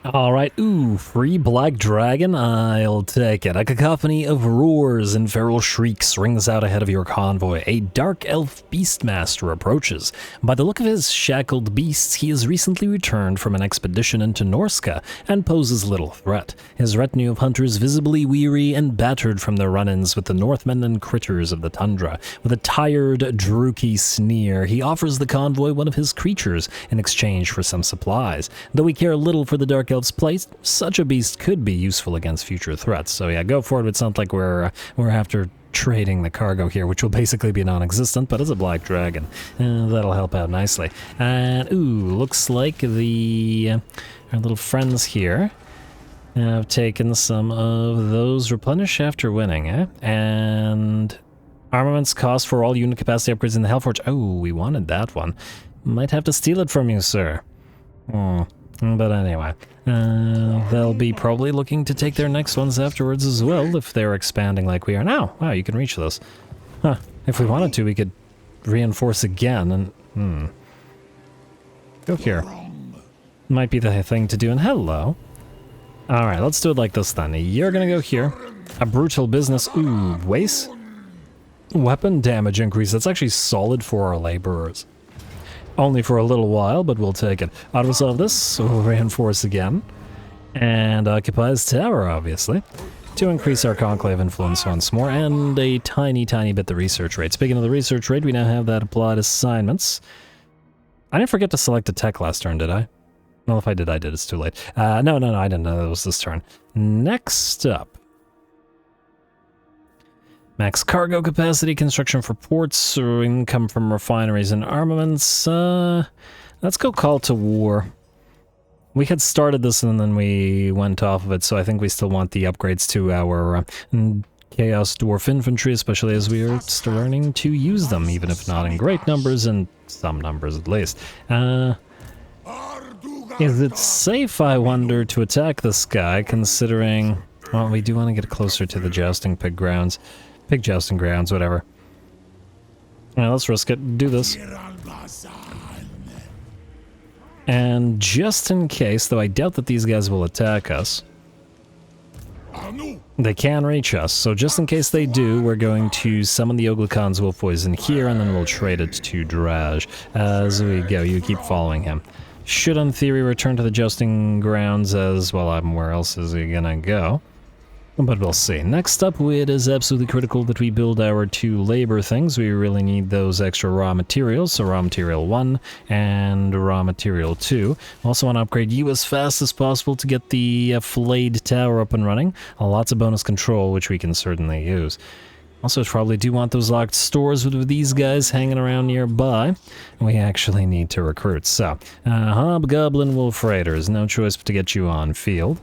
Alright, ooh, free Black Dragon? I'll take it. A cacophony of roars and feral shrieks rings out ahead of your convoy. A dark elf beastmaster approaches. By the look of his shackled beasts, he has recently returned from an expedition into Norska and poses little threat. His retinue of hunters visibly weary and battered from their run-ins with the Northmen and critters of the tundra. With a tired, drooky sneer, he offers the convoy one of his creatures in exchange for some supplies. Though we care little for the dark elf's place, such a beast could be useful against future threats. So yeah, go forward. It sounds like we're after trading the cargo here, which will basically be non-existent, but it's a black dragon. That'll help out nicely. And ooh, looks like our little friends here I've taken some of those replenish after winning, eh? And armaments cost for all unit capacity upgrades in the Hellforge. Oh, we wanted that one. Might have to steal it from you, sir. But anyway, they'll be probably looking to take their next ones afterwards as well if they're expanding like we are now. Wow, you can reach this. Huh. If we wanted to, we could reinforce again and... Go here. Might be the thing to do. And hello. Alright, let's do it like this then. You're gonna go here. A brutal business. Ooh, waste. Weapon damage increase. That's actually solid for our laborers. Only for a little while, but we'll take it. Auto-resolve this, so we'll reinforce again. And occupies tower, obviously. To increase our conclave influence once more, and a tiny, tiny bit the research rate. Speaking of the research rate, we now have that applied assignments. I didn't forget to select a tech last turn, did I? Well, if I did, it's too late. No, I didn't know that was this turn. Next up. Max cargo capacity, construction for ports, or income from refineries and armaments. Let's go call to war. We had started this and then we went off of it, so I think we still want the upgrades to our Chaos Dwarf infantry, especially as we are starting to use them, even if not in great numbers, and some numbers at least. Is it safe, I wonder, to attack this guy, considering... Well, we do want to get closer to the jousting pig grounds. Pig jousting grounds, whatever. Yeah, let's risk it. Do this. And just in case, though I doubt that these guys will attack us, they can reach us, so just in case they do, we're going to summon the Oglacan's Wolf Poison here, and then we'll trade it to Drazh. As we go, you keep following him. Should, in theory, return to the jousting grounds as, well, where else is he gonna go? But we'll see. Next up, it is absolutely critical that we build our 2 labor things. We really need those extra raw materials, so raw material 1 and raw material 2. Also want to upgrade you as fast as possible to get the flayed tower up and running. Lots of bonus control, which we can certainly use. Also, probably do want those locked stores with these guys hanging around nearby. We actually need to recruit. So, Hobgoblin Wolf Raiders, no choice but to get you on field.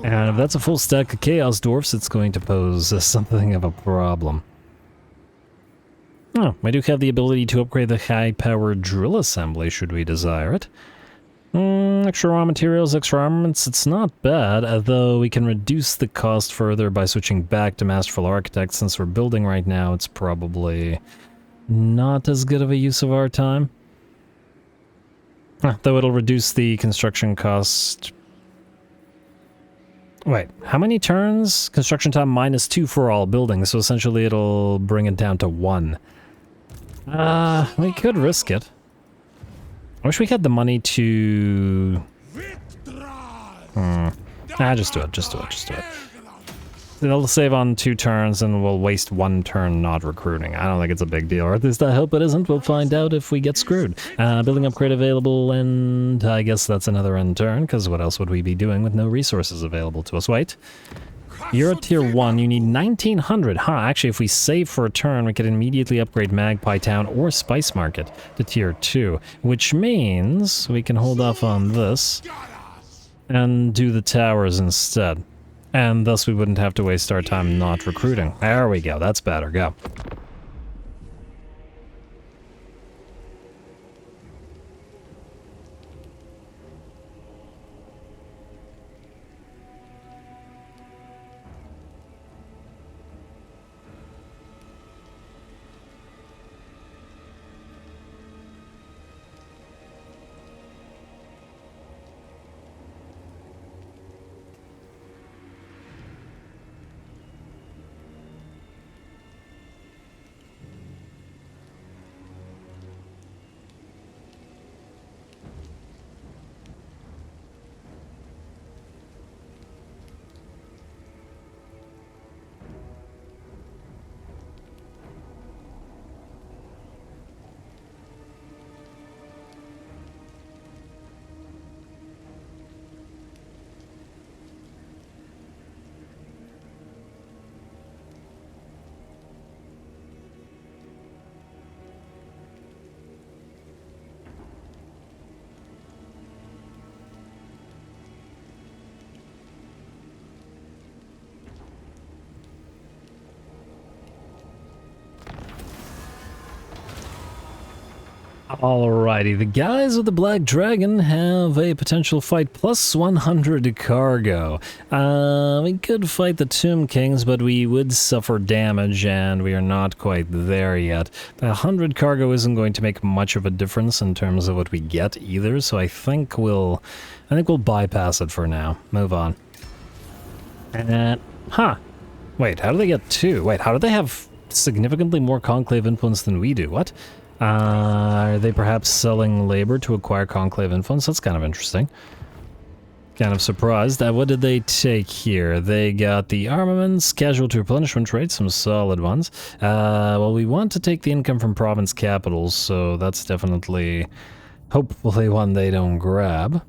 And if that's a full stack of Chaos Dwarfs, it's going to pose something of a problem. Oh, we do have the ability to upgrade the high-powered drill assembly, should we desire it. Extra raw materials, extra armaments, it's not bad, though we can reduce the cost further by switching back to Masterful Architect. Since we're building right now, it's probably not as good of a use of our time. Though it'll reduce the construction cost. Wait, how many turns? Construction time -2 for all buildings, so essentially it'll bring it down to 1. We could risk it. I wish we had the money to... just do it. It'll save on 2 turns and we'll waste 1 turn not recruiting. I don't think it's a big deal, or at least I hope it isn't. We'll find out if we get screwed. Building upgrade available, and I guess that's another end turn, because what else would we be doing with no resources available to us? Wait. You're at tier 1, you need 1900. Actually, if we save for a turn, we could immediately upgrade Magpie Town or Spice Market to tier 2, which means we can hold off on this and do the towers instead. And thus we wouldn't have to waste our time not recruiting. There we go, that's better, go. Alrighty, the guys with the Black Dragon have a potential fight plus 100 cargo. We could fight the Tomb Kings, but we would suffer damage, and we are not quite there yet. The 100 cargo isn't going to make much of a difference in terms of what we get either, so I think we'll bypass it for now. Move on. And, wait, how do they get 2? Wait, how do they have significantly more Conclave influence than we do? What? Are they perhaps selling labor to acquire Conclave influence? That's kind of interesting. Kind of surprised. What did they take here? They got the armaments, casualty replenishment rates, some solid ones. Well, we want to take the income from province capitals, so that's definitely, hopefully, one they don't grab.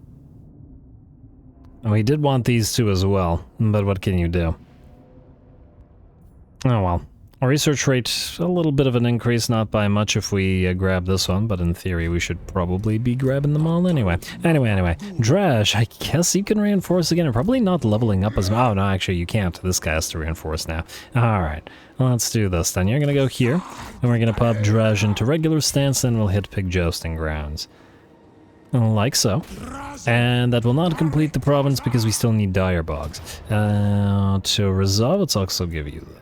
And we did want these two as well, but what can you do? Oh well. Research rate, a little bit of an increase, not by much if we grab this one, but in theory we should probably be grabbing them all anyway. Anyway. Drash, I guess you can reinforce again. You're probably not leveling up as much. Oh, no, actually you can't. This guy has to reinforce now. Alright, let's do this then. You're gonna go here, and we're gonna pop Drash into regular stance, then we'll hit Pig Jousting grounds. Like so. And that will not complete the province because we still need dire bogs. To resolve, let's also give you that.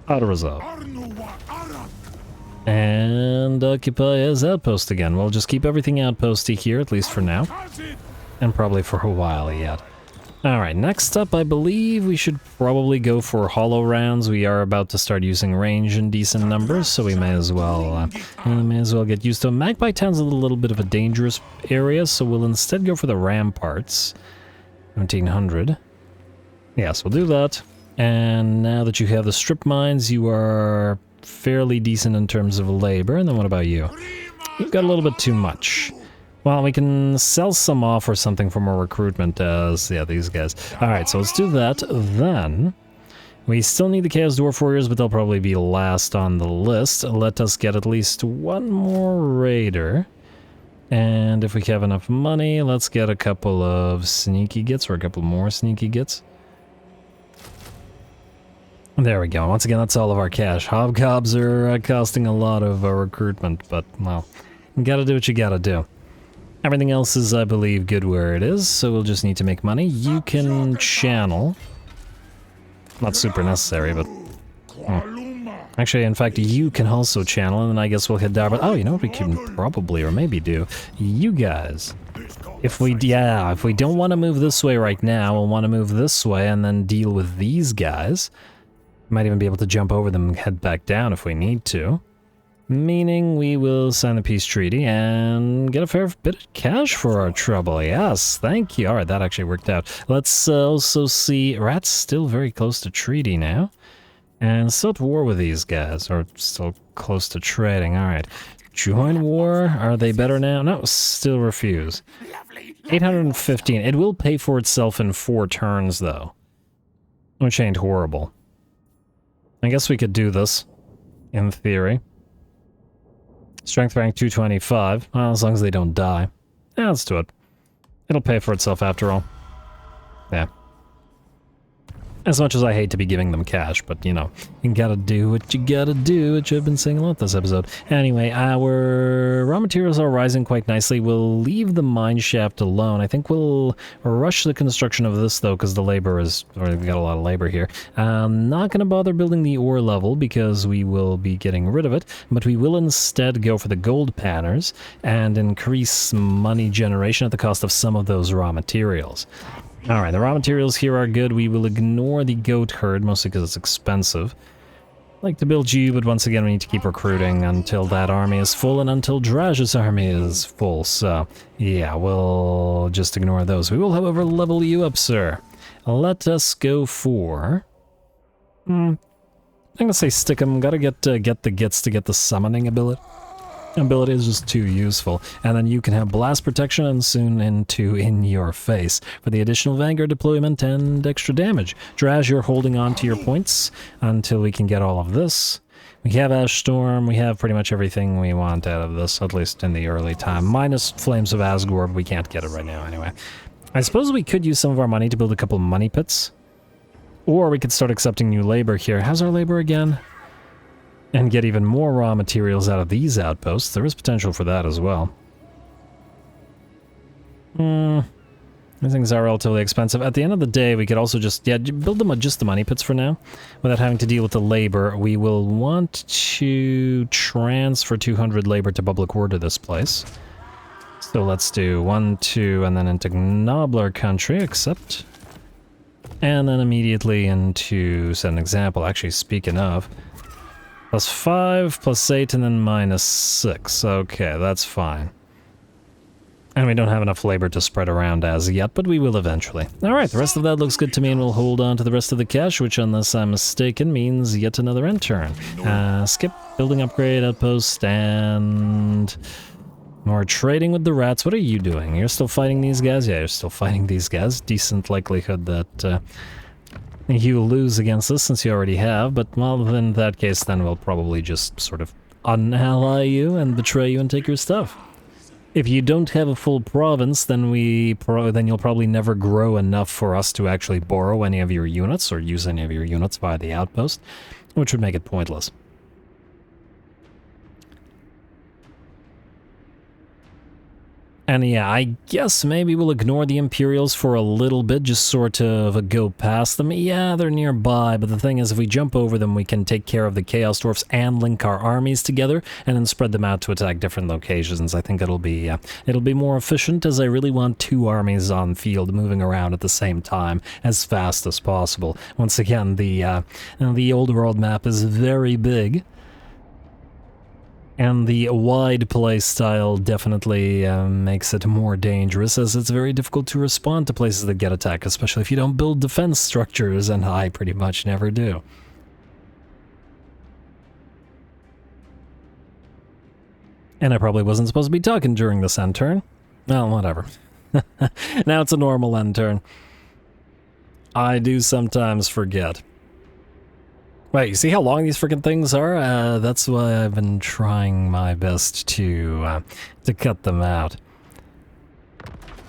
Auto resolve. And occupy as outpost again. We'll just keep everything outposty here, at least for now. And probably for a while yet. Alright, next up I believe we should probably go for hollow rounds. We are about to start using range in decent numbers, so we may as well get used to them. Magpie Town's a little bit of a dangerous area, so we'll instead go for the ramparts. 1700. Yes, we'll do that. And now that you have the strip mines, you are fairly decent in terms of labor. And then what about you? You've got a little bit too much. Well, we can sell some off or something for more recruitment as, yeah, these guys. Alright, so let's do that. Then, we still need the Chaos Dwarf Warriors, but they'll probably be last on the list. Let us get at least one more raider. And if we have enough money, let's get a couple of sneaky gits, or a couple more sneaky gits. There we go. Once again, that's all of our cash. Hobgobs are costing a lot of recruitment, but, well, you gotta do what you gotta do. Everything else is, I believe, good where it is, so we'll just need to make money. You can channel. Not super necessary, but... Actually, in fact, you can also channel, and then I guess we'll hit down. But, oh, you know what we can probably, or maybe do? You guys. If we don't want to move this way right now, we'll want to move this way and then deal with these guys. Might even be able to jump over them and head back down if we need to. Meaning we will sign the peace treaty and get a fair bit of cash for our trouble. Yes, thank you. Alright, that actually worked out. Let's also see... Rat's still very close to treaty now. And still at war with these guys, or still close to trading. Alright. Join war? Are they better now? No, still refuse. 815. It will pay for itself in 4 turns, though. Which ain't horrible. I guess we could do this, in theory. Strength rank 225. Well, as long as they don't die. Yeah, let's do it. It'll pay for itself after all. Yeah. As much as I hate to be giving them cash, but, you know, you gotta do what you gotta do, which I've been saying a lot this episode. Anyway, our raw materials are rising quite nicely. We'll leave the mine shaft alone. I think we'll rush the construction of this, though, because the labor is... or we've got a lot of labor here. Not gonna bother building the ore level, because we will be getting rid of it, but we will instead go for the gold panners and increase money generation at the cost of some of those raw materials. Alright, the raw materials here are good. We will ignore the goat herd, mostly because it's expensive. I'd like to build you, but once again we need to keep recruiting until that army is full and until Drazhoath's army is full. So, yeah, we'll just ignore those. We will, however, level you up, sir. Let us go for... I'm gonna say stick 'em. Gotta get the gits to get the summoning ability. Ability is just too useful. And then you can have blast protection and soon into in your face for the additional vanguard deployment and extra damage. Draz, you're holding on to your points until we can get all of this. We have Ash Storm, we have pretty much everything we want out of this, at least in the early time. Minus Flames of Azgorh, but we can't get it right now anyway. I suppose we could use some of our money to build a couple of money pits. Or we could start accepting new labor here. How's our labor again? and get even more raw materials out of these outposts. There is potential for that as well. These things are relatively expensive. At the end of the day, we could also just, build them with just the money pits for now, without having to deal with the labor. We will want to transfer 200 labor to public order this place. So let's do 1, 2, and then into Gnoblar country, accept. And then immediately into, set an example, actually speaking of, +5, +8, and then -6. Okay, that's fine. And we don't have enough labor to spread around as yet, but we will eventually. Alright, the rest of that looks good to me, and we'll hold on to the rest of the cash, which, unless I'm mistaken, means yet another intern. Skip, building upgrade, outpost, and more trading with the rats. What are you doing? You're still fighting these guys? Yeah, you're still fighting these guys. Decent likelihood that you lose against us, since you already have, but, well, in that case, then we'll probably just sort of unally you and betray you and take your stuff. If you don't have a full province, then then you'll probably never grow enough for us to actually borrow any of your units or use any of your units via the outpost, which would make it pointless. And yeah, I guess maybe we'll ignore the Imperials for a little bit, just sort of go past them. Yeah, they're nearby, but the thing is, if we jump over them, we can take care of the Chaos Dwarfs and link our armies together, and then spread them out to attack different locations. I think it'll be more efficient, as I really want 2 armies on field moving around at the same time, as fast as possible. Once again, the Old World map is very big, and the wide play style definitely makes it more dangerous, as it's very difficult to respond to places that get attacked, especially if you don't build defense structures, and I pretty much never do. And I probably wasn't supposed to be talking during this end turn. Well, whatever. Now it's a normal end turn. I do sometimes forget. Wait, you see how long these freaking things are? That's why I've been trying my best to cut them out.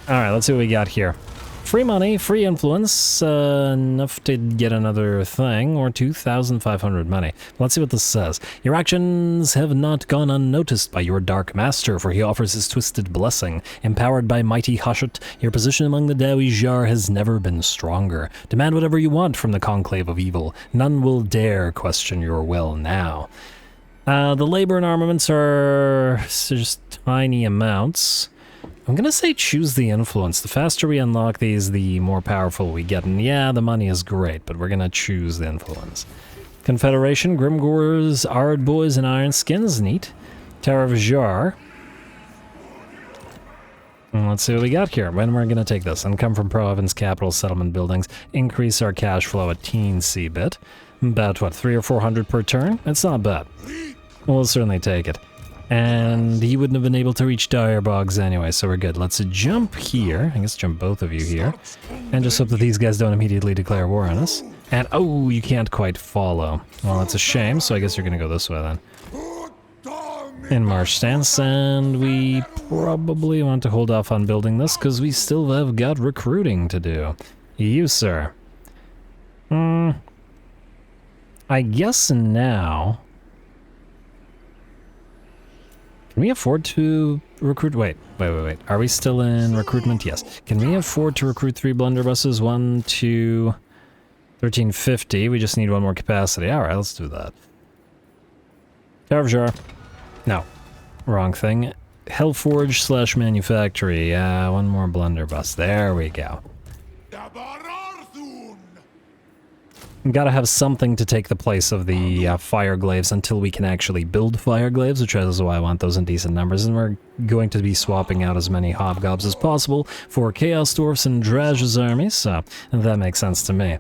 Alright, let's see what we got here. Free money, free influence, enough to get another thing, or 2,500 money. Let's see what this says. Your actions have not gone unnoticed by your Dark Master, for he offers his twisted blessing. Empowered by mighty Hashut, your position among the Dawijar has never been stronger. Demand whatever you want from the Conclave of Evil. None will dare question your will now. The labor and armaments are just tiny amounts. I'm gonna say choose the influence. The faster we unlock these, the more powerful we get. And yeah, the money is great, but we're gonna choose the influence. Confederation, Grimgors, Ardboys, and Iron Skins. Neat. Tower of Jar. And let's see what we got here. When we're gonna take this. Income from province, capital, settlement buildings. Increase our cash flow a teensy bit. About, what, 300 or 400 per turn? It's not bad. We'll certainly take it. And he wouldn't have been able to reach Dire Bogs anyway, so we're good. Let's jump here. I guess jump both of you here. And just hope that these guys don't immediately declare war on us. And, oh, you can't quite follow. Well, that's a shame, so I guess you're gonna go this way then. In march stance, and we probably want to hold off on building this, because we still have got recruiting to do. You, sir. I guess now... Can we afford to recruit? Wait. Are we still in recruitment? Yes. Can we afford to recruit 3 blunderbusses? 1, 2, 1350. We just need 1 more capacity. Alright, let's do that. Tower of Jar. No. Wrong thing. Hellforge / manufactory. 1 more blunderbuss. There we go. Gotta have something to take the place of the Fireglaves until we can actually build Fireglaves, which is why I want those in decent numbers, and we're going to be swapping out as many Hobgobs as possible for Chaos Dwarfs and Drazhoath's armies, so that makes sense to me.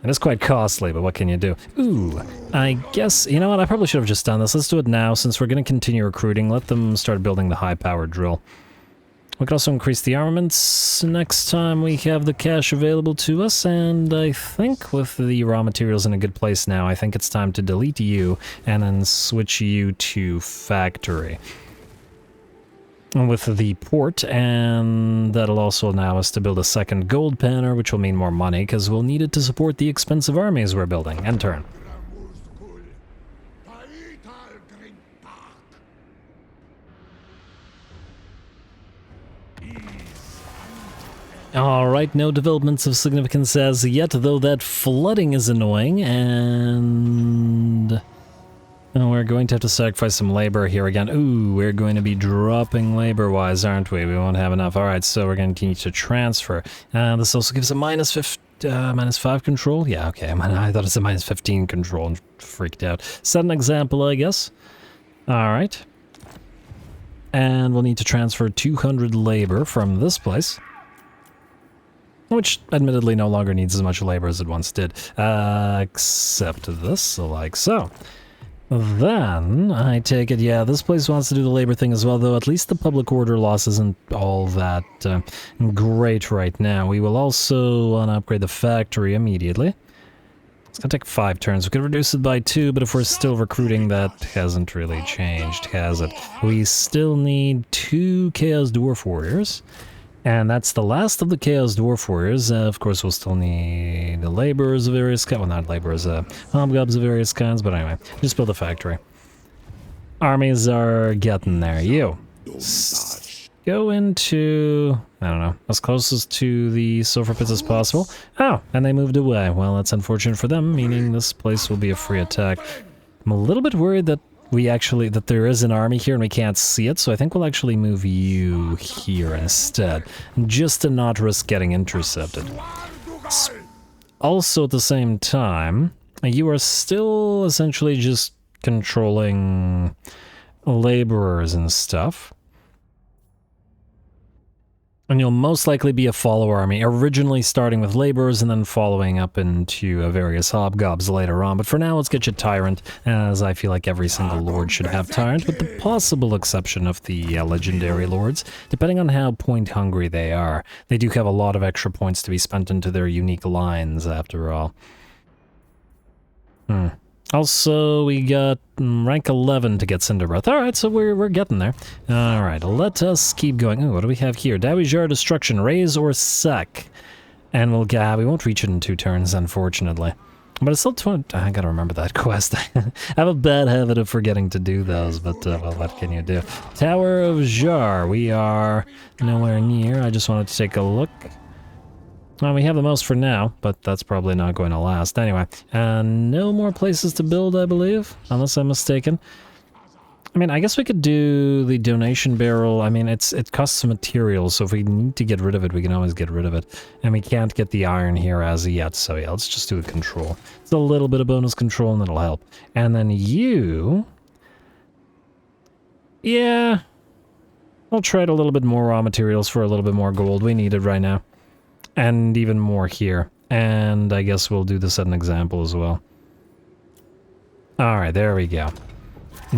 It is quite costly, but what can you do? Ooh, I guess, you know what, I probably should have just done this. Let's do it now, since we're going to continue recruiting. Let them start building the high-powered drill. We could also increase the armaments next time we have the cash available to us, and I think with the raw materials in a good place now, I think it's time to delete you and then switch you to factory. With the port, and that'll also allow us to build a second gold panner, which will mean more money, because we'll need it to support the expensive armies we're building. End turn. Alright, no developments of significance as yet, though that flooding is annoying, and we're going to have to sacrifice some labor here again. Ooh, we're going to be dropping labor-wise, aren't we? We won't have enough. Alright, so we're going to need to transfer. This also gives a -5 control? Yeah, okay, I thought it was a -15 control and freaked out. Set an example, I guess. Alright. And we'll need to transfer 200 labor from this place. Which, admittedly, no longer needs as much labor as it once did. Except this, like so. Then, I take it, yeah, this place wants to do the labor thing as well, though at least the public order loss isn't all that great right now. We will also want to upgrade the factory immediately. It's gonna take 5 turns. We could reduce it by 2, but if we're still recruiting, that hasn't really changed, has it? We still need 2 Chaos Dwarf Warriors. And that's the last of the Chaos Dwarf Warriors. Of course, we'll still need the laborers of various kinds. Well, not laborers, hobgobs of various kinds, but anyway, just build a factory. Armies are getting there. You go into, I don't know, as close to the sulfur pits as possible. Oh, and they moved away. Well, that's unfortunate for them, meaning this place will be a free attack. I'm a little bit worried that that there is an army here and we can't see it, so I think we'll actually move you here instead, just to not risk getting intercepted. Also, at the same time, you are still essentially just controlling laborers and stuff. And you'll most likely be a follower army, originally starting with laborers and then following up into various hobgobs later on. But for now, let's get you Tyrant, as I feel like every single lord should have Tyrant, with the possible exception of the legendary lords, depending on how point-hungry they are. They do have a lot of extra points to be spent into their unique lines, after all. Also, we got rank 11 to get Cinder Breath. Alright, so we're getting there. Alright, let us keep going. Ooh, what do we have here? Dawijar Destruction, raise or sec. And we won't reach it in 2 turns, unfortunately. But it's still 20. I gotta remember that quest. I have a bad habit of forgetting to do those, but well, what can you do? Tower of Jar, we are nowhere near. I just wanted to take a look. Well, we have the most for now, but that's probably not going to last. Anyway, no more places to build, I believe, unless I'm mistaken. I mean, I guess we could do the donation barrel. I mean, it costs some materials, so if we need to get rid of it, we can always get rid of it. And we can't get the iron here as yet, so yeah, let's just do a control. It's a little bit of bonus control, and it'll help. And then you... Yeah... I'll trade a little bit more raw materials for a little bit more gold. We need it right now. And even more here. And I guess we'll do this at an example as well. Alright, there we go.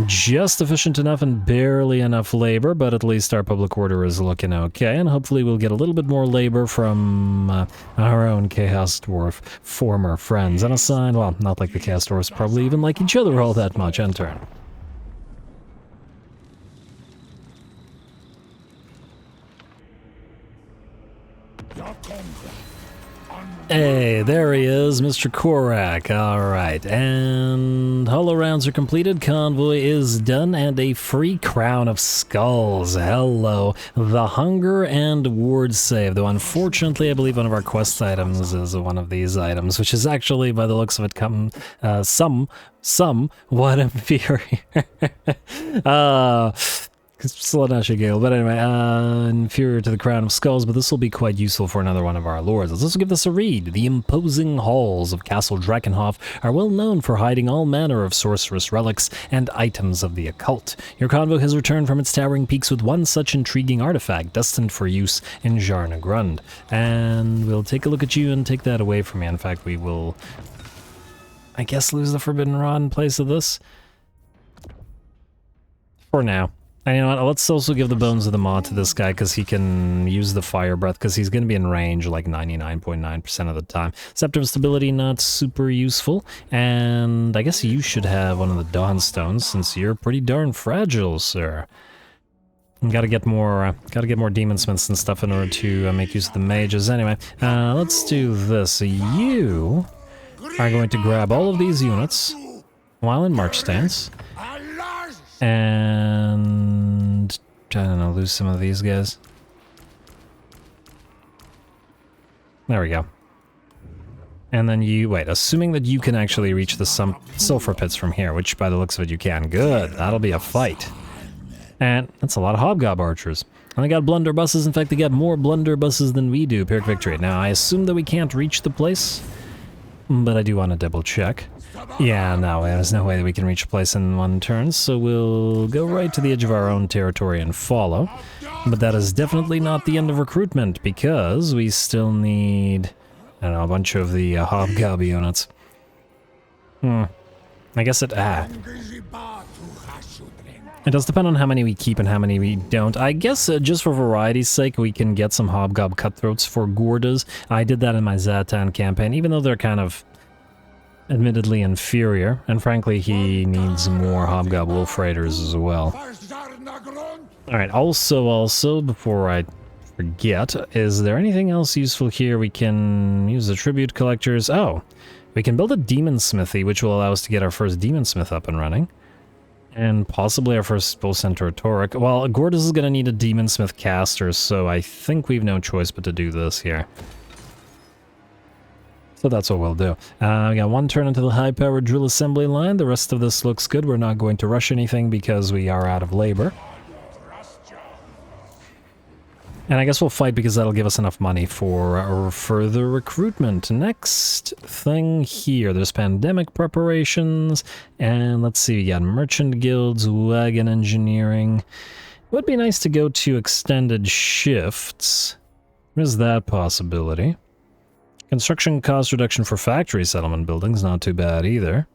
Just efficient enough and barely enough labor, but at least our public order is looking okay, and hopefully we'll get a little bit more labor from our own Chaos Dwarf former friends. And a sign, well, not like the Chaos Dwarfs probably even like each other all that much. End turn. Hey, there he is, Mr. Korak. Alright, and hollow rounds are completed, convoy is done, and a free crown of skulls. Hello. The hunger and ward save, though unfortunately I believe one of our quest items is one of these items, which is actually, by the looks of it, somewhat inferior. Slaanesh Gale, but anyway, inferior to the Crown of Skulls, but this will be quite useful for another one of our lords. Let's also give this a read. The imposing halls of Castle Drakenhof are well known for hiding all manner of sorcerous relics and items of the occult. Your convoy has returned from its towering peaks with one such intriguing artifact, destined for use in Jarna Grund. And we'll take a look at you and take that away from you. In fact, we will, I guess, lose the Forbidden Rod in place of this. For now. And you know what, let's also give the Bones of the Maw to this guy, because he can use the Fire Breath, because he's going to be in range like 99.9% of the time. Scepter of Stability, not super useful, and I guess you should have one of the Dawn Stones, since you're pretty darn fragile, sir. Gotta get more Demon Smiths and stuff in order to make use of the mages. Anyway, let's do this. You are going to grab all of these units, while in march stance. And I don't know, lose some of these guys. There we go. And then you, wait, assuming that you can actually reach the sulfur pits from here, which by the looks of it you can. Good, that'll be a fight. And that's a lot of hobgob archers. And they got blunderbusses, in fact they got more blunderbusses than we do, Pyrrhic Victory. Now I assume that we can't reach the place, but I do want to double check. Yeah, no, there's no way that we can reach a place in one turn, so we'll go right to the edge of our own territory and follow. But that is definitely not the end of recruitment, because we still need, I don't know, a bunch of the hobgob units. I guess it does depend on how many we keep and how many we don't. I guess just for variety's sake, we can get some hobgob cutthroats for Gordas. I did that in my Zatan campaign, even though they're kind of admittedly inferior, and frankly he needs more hobgob wolf raiders as well. Alright, also, before I forget, is there anything else useful here? We can use the tribute collectors. Oh, we can build a demon smithy, which will allow us to get our first demon smith up and running. And possibly our first bull centaur Tauric. Well, Gordas is going to need a demon smith caster, so I think we've no choice but to do this here. So that's what we'll do. We got one turn into the high-powered drill assembly line. The rest of this looks good. We're not going to rush anything because we are out of labor. And I guess we'll fight because that'll give us enough money for our further recruitment. Next thing here, there's pandemic preparations. And let's see, we got merchant guilds, wagon engineering. It would be nice to go to extended shifts. There's that possibility. Construction cost reduction for factory settlement buildings, not too bad either.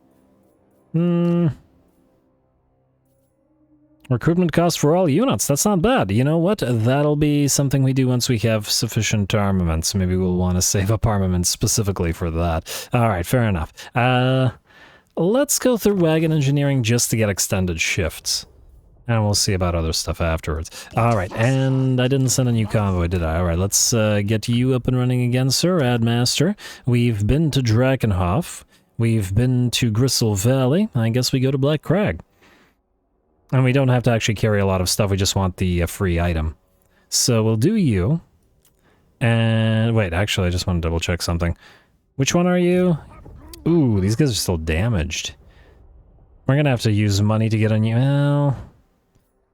Recruitment cost for all units, that's not bad. You know what? That'll be something we do once we have sufficient armaments. Maybe we'll want to save up armaments specifically for that. Alright, fair enough. Let's go through wagon engineering just to get extended shifts. And we'll see about other stuff afterwards. Alright, and I didn't send a new convoy, did I? Alright, let's get you up and running again, Sir Admaster. We've been to Drakenhof. We've been to Gristle Valley. I guess we go to Black Crag. And we don't have to actually carry a lot of stuff, we just want the free item. So we'll do you. And wait, actually I just want to double check something. Which one are you? Ooh, these guys are still damaged. We're gonna have to use money to get on you. Well,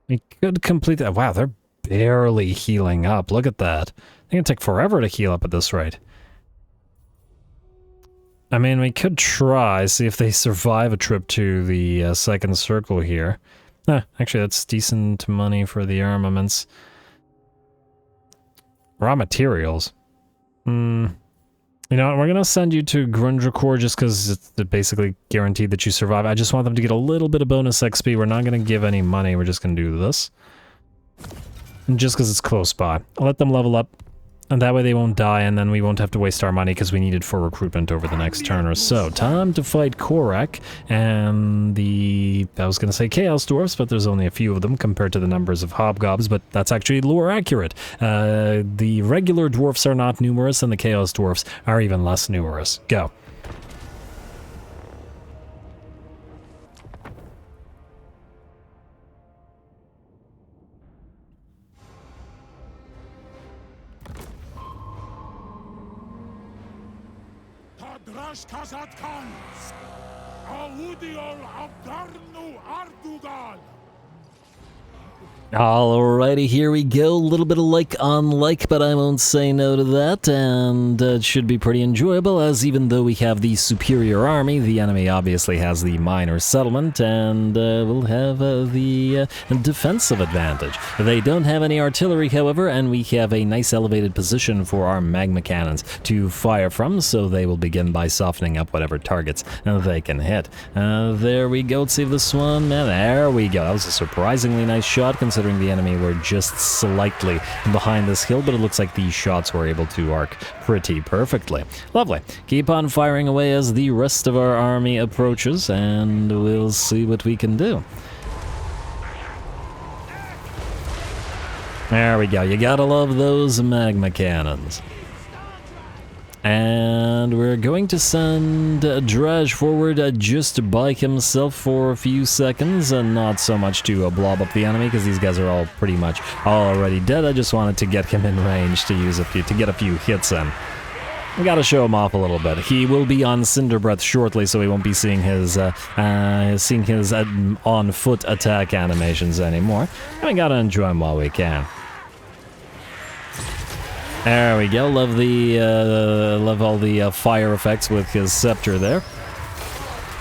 we could complete that. Wow, they're barely healing up. Look at that. It's gonna take forever to heal up at this rate. I mean, we could try, see if they survive a trip to the second circle here. Actually, that's decent money for the armaments. Raw materials. You know what, we're gonna send you to Grundrakor just because it's basically guaranteed that you survive. I just want them to get a little bit of bonus XP. We're not gonna give any money, we're just gonna do this. And just because it's close by. I'll let them level up, and that way they won't die, and then we won't have to waste our money because we need it for recruitment over the next turn or so. Time to fight Korak, and I was gonna say Chaos Dwarfs, but there's only a few of them compared to the numbers of Hobgobs, but that's actually lore accurate. The regular dwarfs are not numerous, and the Chaos Dwarfs are even less numerous. Go. Alrighty, here we go. A little bit of like on like, but I won't say no to that, and it should be pretty enjoyable, as even though we have the superior army, the enemy obviously has the minor settlement, and we'll have the defensive advantage. They don't have any artillery, however, and we have a nice elevated position for our magma cannons to fire from, so they will begin by softening up whatever targets they can hit. There we go. Let's see if this one, there we go. That was a surprisingly nice shot, considering the enemy were just slightly behind this hill, but it looks like these shots were able to arc pretty perfectly. Lovely. Keep on firing away as the rest of our army approaches, and we'll see what we can do. There we go. You gotta love those magma cannons. And we're going to send Drazh forward just by himself for a few seconds, and not so much to blob up the enemy, because these guys are all pretty much already dead. I just wanted to get him in range to use to get a few hits in. We gotta show him off a little bit. He will be on Cinder Breath shortly, so we won't be seeing his on-foot attack animations anymore. And we gotta enjoy him while we can. There we go. Love all the fire effects with his scepter there.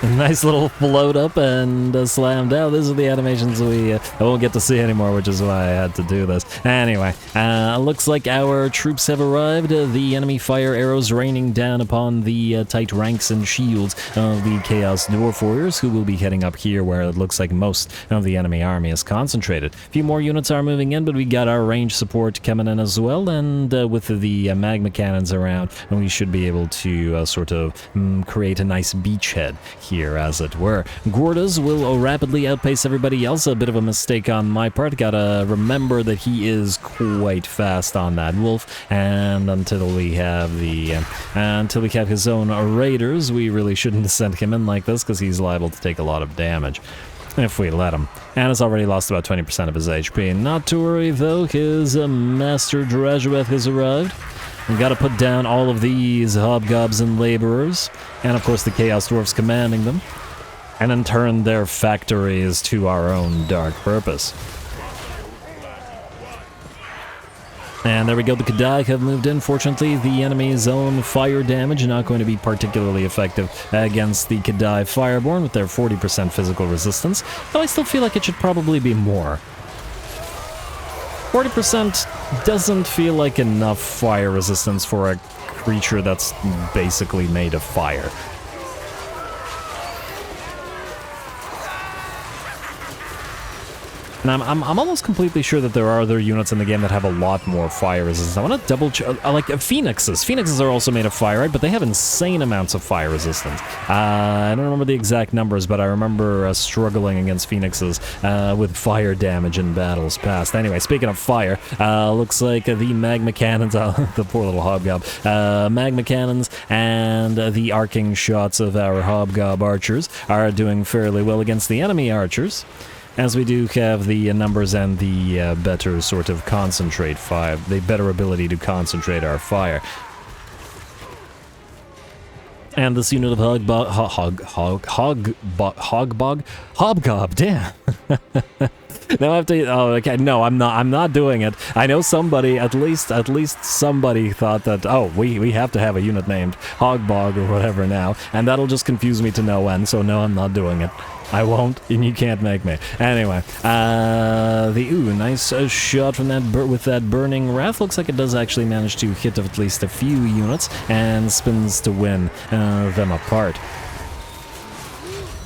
Nice little float up and slam down. These are the animations we won't get to see anymore, which is why I had to do this. Anyway, looks like our troops have arrived. The enemy fire arrows raining down upon the tight ranks and shields of the Chaos Dwarf Warriors, who will be heading up here where it looks like most of the enemy army is concentrated. A few more units are moving in, but we got our range support coming in as well, and with the magma cannons around, we should be able to sort of create a nice beachhead here, as it were. Gordas will rapidly outpace everybody else. A bit of a mistake on my part. Gotta remember that he is quite fast on that wolf, and until we have his own raiders, we really shouldn't send him in like this, because he's liable to take a lot of damage if we let him. And has already lost about 20% of his HP. Not to worry though, his master Drazhoath has arrived. We gotta put down all of these hobgobs and laborers, and of course the Chaos Dwarfs commanding them, and then turn their factories to our own dark purpose. And there we go, the Kadai have moved in. Fortunately, the enemy's own fire damage not going to be particularly effective against the Kadai Fireborn with their 40% physical resistance, though I still feel like it should probably be more. 40% doesn't feel like enough fire resistance for a creature that's basically made of fire. And I'm almost completely sure that there are other units in the game that have a lot more fire resistance. I want to double check, like Phoenixes. Phoenixes are also made of fire, right? But they have insane amounts of fire resistance. I don't remember the exact numbers, but I remember struggling against Phoenixes with fire damage in battles past. Anyway, speaking of fire, looks like the magma cannons, the poor little hobgob, magma cannons and the arcing shots of our hobgob archers are doing fairly well against the enemy archers, as we do have the numbers and the better sort of concentrate fire, the better ability to concentrate our fire. And this unit of hobgob, damn. Now I have to, oh, okay, no, I'm not doing it. I know somebody, at least somebody thought that, oh, we have to have a unit named Hogbog or whatever now, and that'll just confuse me to no end, so no, I'm not doing it. I won't, and you can't make me. Anyway, nice shot from that with that burning wrath. Looks like it does actually manage to hit at least a few units, and spins to win them apart.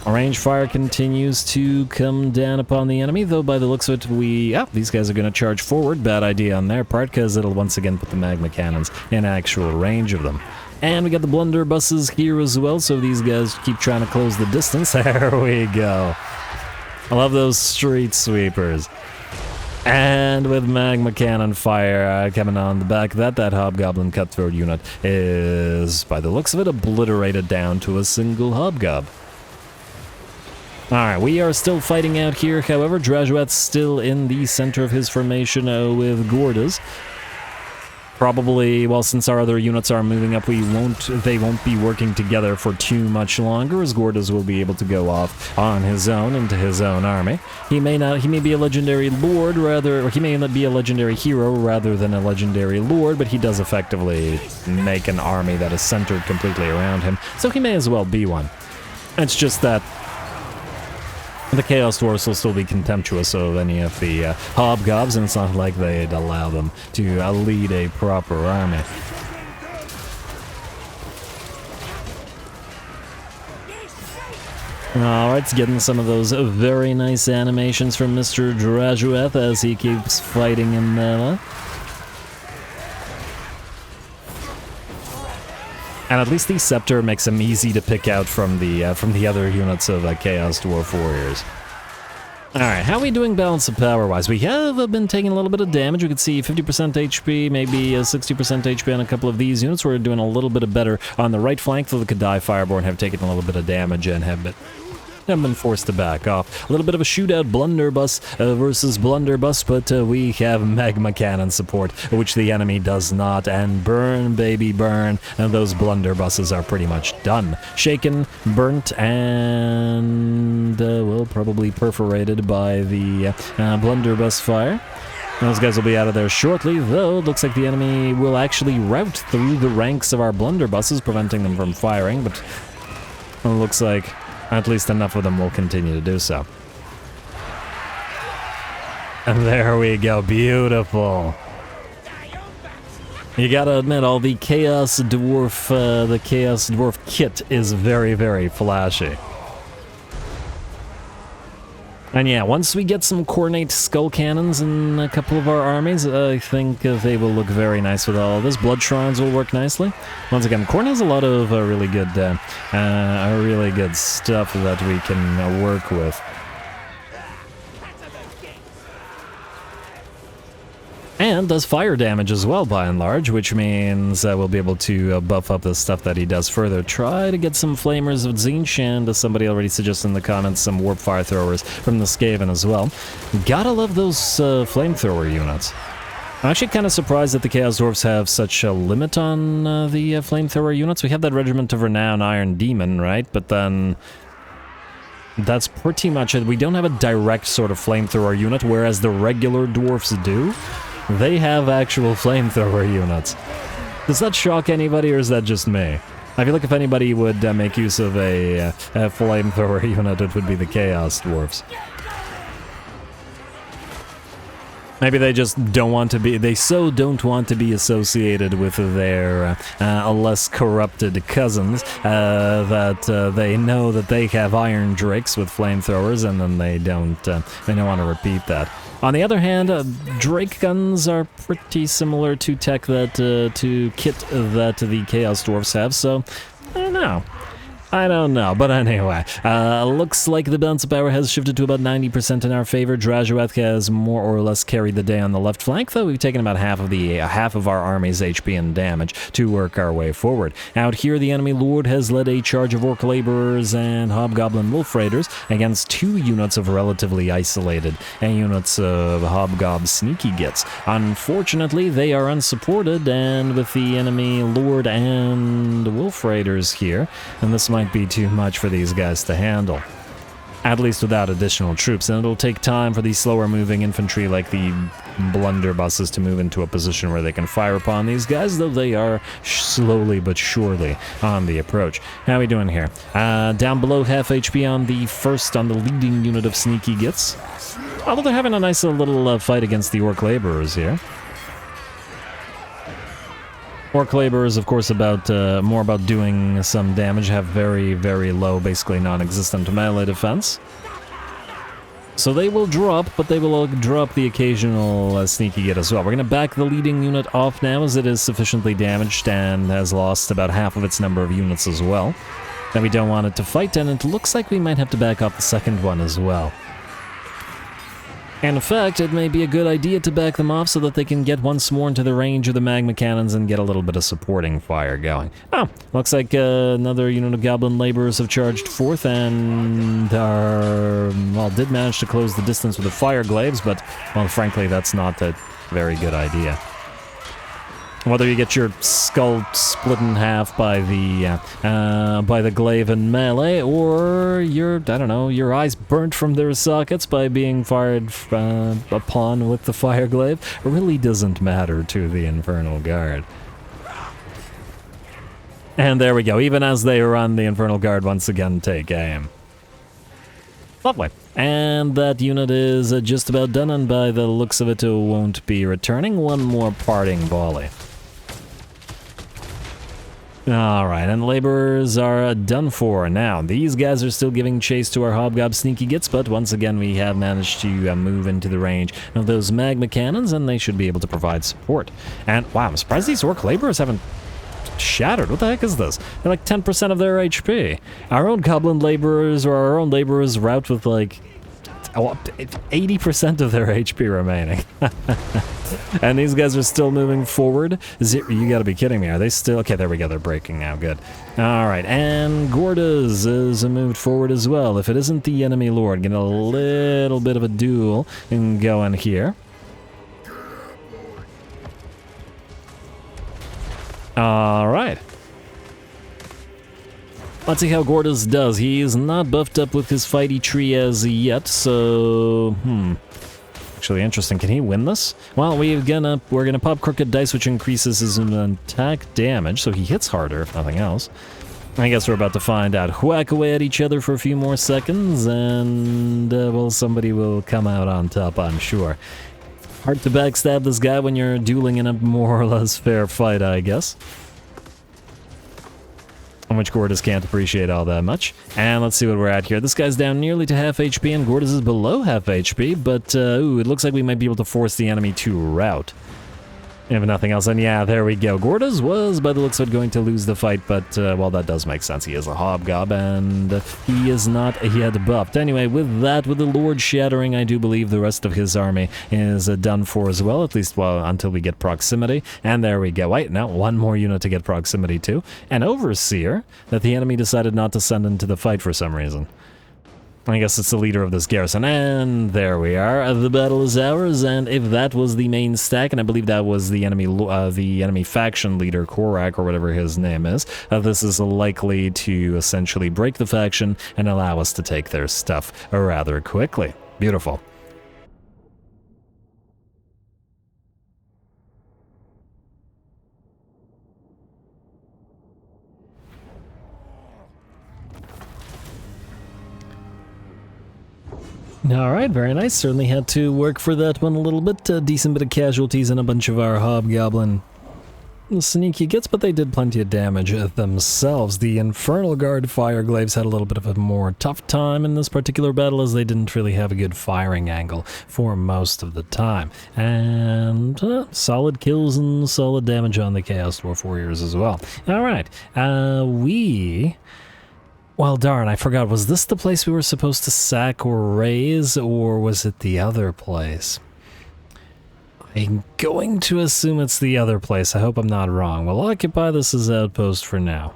Range fire continues to come down upon the enemy, though by the looks of it, these guys are going to charge forward. Bad idea on their part, because it'll once again put the magma cannons in actual range of them. And we got the blunderbusses here as well, so these guys keep trying to close the distance. There we go. I love those street sweepers. And with magma cannon fire coming on the back of that hobgoblin cutthroat unit is, by the looks of it, obliterated down to a single hobgob. Alright, we are still fighting out here, however. Drazhoath's still in the center of his formation with Gordas. Probably, well, since our other units are moving up, they won't be working together for too much longer, as Gordas will be able to go off on his own into his own army. He may be a legendary lord or he may not be a legendary hero rather than a legendary lord, but he does effectively make an army that is centered completely around him, so he may as well be one. It's just that the Chaos Dwarfs will still be contemptuous of any of the hobgobs, and it's not like they'd allow them to lead a proper army. Alright, it's getting some of those very nice animations from Mr. Drazhoath as he keeps fighting in melee. And at least the Scepter makes him easy to pick out from the other units of Chaos Dwarf Warriors. Alright, how are we doing balance of power-wise? We have been taking a little bit of damage. We can see 50% HP, maybe 60% HP on a couple of these units. We're doing a little bit better on the right flank, though the Kadai Fireborn have taken a little bit of damage and have been forced to back off. A little bit of a shootout, blunderbuss versus blunderbuss, but we have magma cannon support, which the enemy does not, and burn, baby, burn, and those blunderbusses are pretty much done. Shaken, burnt, and, well, probably perforated by the blunderbuss fire. Those guys will be out of there shortly, though it looks like the enemy will actually rout through the ranks of our blunderbusses, preventing them from firing, but it looks like at least enough of them will continue to do so. And there we go, beautiful. You gotta admit, all the Chaos Dwarf kit is very, very flashy. And yeah, once we get some coordinate skull cannons in a couple of our armies, I think they will look very nice with all of this. Blood shrines will work nicely. Once again, Khorne has a lot of really good stuff that we can work with. And does fire damage as well, by and large, which means we'll be able to buff up the stuff that he does further. Try to get some flamers of Tzeentch, and as somebody already suggested in the comments, some warp fire throwers from the Skaven as well. Gotta love those flamethrower units. I'm actually kind of surprised that the Chaos Dwarfs have such a limit on the flamethrower units. We have that Regiment of Renown Iron Demon, right? But then that's pretty much it. We don't have a direct sort of flamethrower unit, whereas the regular dwarfs do. They have actual flamethrower units. Does that shock anybody, or is that just me? I feel like if anybody would make use of a flamethrower unit, it would be the Chaos Dwarfs. Maybe they just don't want to be, don't want to be associated with their less corrupted cousins, that they know that they have iron drakes with flamethrowers, and then they don't want to repeat that. On the other hand, Drake guns are pretty similar to tech that, to kit that the Chaos Dwarfs have, so I don't know, but anyway, looks like the balance of power has shifted to about 90% in our favor. Drazhoath has more or less carried the day on the left flank, though we've taken about half of our army's HP and damage to work our way forward. Out here, the enemy lord has led a charge of orc laborers and hobgoblin wolf raiders against 2 units of relatively isolated units of hobgob sneaky gits. Unfortunately, they are unsupported, and with the enemy lord and wolf raiders here, and this might be too much for these guys to handle, at least without additional troops, and it'll take time for these slower moving infantry like the blunderbusses to move into a position where they can fire upon these guys, though they are slowly but surely on the approach. How are we doing here? Down below half HP on the leading unit of sneaky gits, although they're having a nice little fight against the orc laborers here. Orc Labor is, of course, more about doing some damage, have very, very low, basically non-existent melee defense. So they will drop, but they will drop the occasional sneaky git as well. We're going to back the leading unit off now, as it is sufficiently damaged and has lost about half of its number of units as well. Then we don't want it to fight, and it looks like we might have to back off the second one as well. And in fact, it may be a good idea to back them off so that they can get once more into the range of the magma cannons and get a little bit of supporting fire going. Oh, looks like another unit of goblin laborers have charged forth and did manage to close the distance with the fire glaives, but, well, frankly, that's not a very good idea. Whether you get your skull split in half by the glaive and melee, or your eyes burnt from their sockets by being fired upon with the fire glaive, really doesn't matter to the Infernal Guard. And there we go, even as they run, the Infernal Guard once again take aim. Lovely. And that unit is just about done, and by the looks of it, it won't be returning. One more parting volley. Alright, and laborers are done for now. These guys are still giving chase to our hobgob sneaky gits, but once again we have managed to move into the range of those magma cannons, and they should be able to provide support. And wow, I'm surprised these orc laborers haven't shattered. What the heck is this? They're like 10% of their HP. Our own goblin laborers, or our own laborers, rout with like 80% of their HP remaining. And these guys are still moving forward. You gotta be kidding me. Are they still? Okay, there we go. They're breaking now. Good. All right. And Gordas is moved forward as well. If it isn't the enemy lord, getting a little bit of a duel going here. All right. Let's see how Gordas does. He is not buffed up with his fighty tree as yet, so actually interesting. Can he win this? Well, we're gonna pop crooked dice, which increases his attack damage, so he hits harder if nothing else. I guess we're about to find out. Whack away at each other for a few more seconds, and well, somebody will come out on top, I'm sure. Hard to backstab this guy when you're dueling in a more or less fair fight, I guess. Which Gordas can't appreciate all that much. And let's see what we're at here. This guy's down nearly to half HP, and Gordas is below half HP, but ooh, it looks like we might be able to force the enemy to rout. If nothing else, and yeah, there we go. Gordas was, by the looks of it, going to lose the fight, but, well, that does make sense. He is a hobgob, and he is not yet buffed. Anyway, with that, with the Lord shattering, I do believe the rest of his army is done for as well, at least until we get proximity. And there we go. Wait, now one more unit to get proximity to. An Overseer that the enemy decided not to send into the fight for some reason. I guess it's the leader of this garrison, and there we are. The battle is ours, and if that was the main stack, and I believe that was the enemy faction leader, Korak, or whatever his name is, this is likely to essentially break the faction and allow us to take their stuff rather quickly. Beautiful. Alright, very nice. Certainly had to work for that one a little bit. A decent bit of casualties and a bunch of our hobgoblin sneaky gets, but they did plenty of damage themselves. The Infernal Guard Fireglaves had a little bit of a more tough time in this particular battle, as they didn't really have a good firing angle for most of the time. And solid kills and solid damage on the Chaos Dwarf Warriors as well. Alright, well, darn, I forgot. Was this the place we were supposed to sack or raise, or was it the other place? I'm going to assume it's the other place. I hope I'm not wrong. We'll occupy this as outpost for now.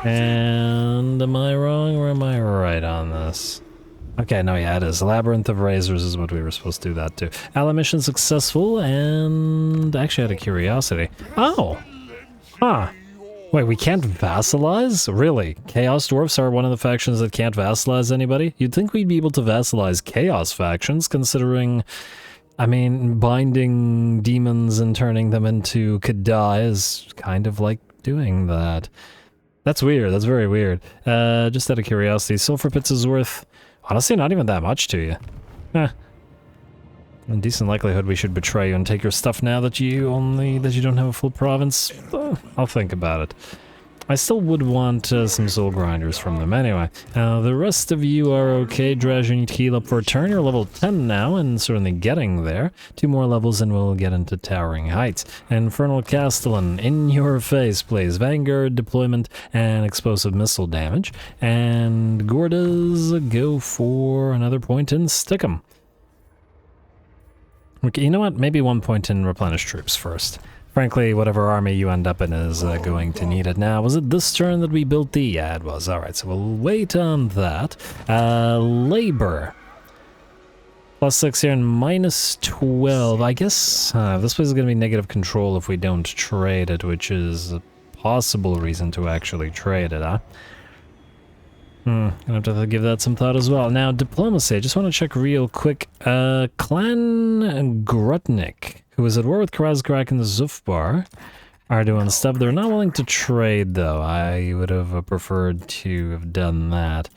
And am I wrong or am I right on this? Okay, no, yeah, it is. Labyrinth of Razors is what we were supposed to do that to. Ally mission successful, and actually out of curiosity. Oh! Huh. Wait, we can't vassalize? Really? Chaos Dwarfs are one of the factions that can't vassalize anybody? You'd think we'd be able to vassalize Chaos factions, considering, I mean, binding demons and turning them into Kadai is kind of like doing that. That's weird. That's very weird. Just out of curiosity, Sulfur Pits is worth, honestly, not even that much to you. Eh. In decent likelihood we should betray you and take your stuff now that you don't have a full province. I'll think about it. I still would want some soul grinders from them anyway. The rest of you are okay. Drazhoath, you need to heal up for a turn. You're level 10 now and certainly getting there. 2 more levels and we'll get into Towering Heights. Infernal Castellan, in your face, please. Vanguard deployment and explosive missile damage. And Gordas, go for another point and stick 'em. Okay, you know what? Maybe 1 point in replenish troops first. Frankly, whatever army you end up in is going to need it. Now, was it this turn that we built the... Yeah, it was. Alright, so we'll wait on that. Labor. +6 here and -12. I guess this place is going to be negative control if we don't trade it, which is a possible reason to actually trade it, huh? Gonna have to give that some thought as well. Now, diplomacy. I just want to check real quick. Clan Grutnik, who is at war with Krasgrak and the Zufbar, are doing stuff. They're not willing to trade, though. I would have preferred to have done that.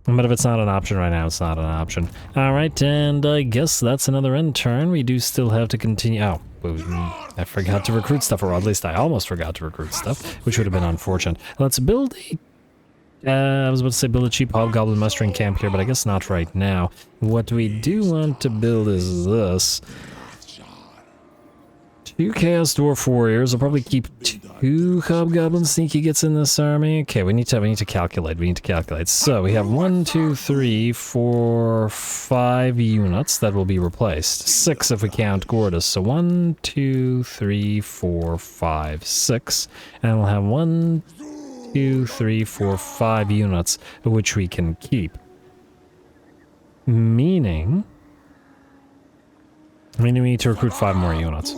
But if it's not an option right now, it's not an option. Alright, and I guess that's another end turn. We do still have to continue... Oh, I forgot to recruit stuff, or at least I almost forgot to recruit stuff, which would have been unfortunate. Let's build a... I was about to say build a cheap hobgoblin mustering camp here, but I guess not right now. What we do want to build is this. 2 Chaos Dwarf Warriors. I'll probably keep Who hobgoblin sneaky gets in this army? Okay, we need to calculate. So we have 1, 2, 3, 4, 5 units that will be replaced. 6 if we count Gortys. So 1, 2, 3, 4, 5, 6. And we'll have 1, 2, 3, 4, 5 units which we can keep. Meaning we need to recruit 5 more units.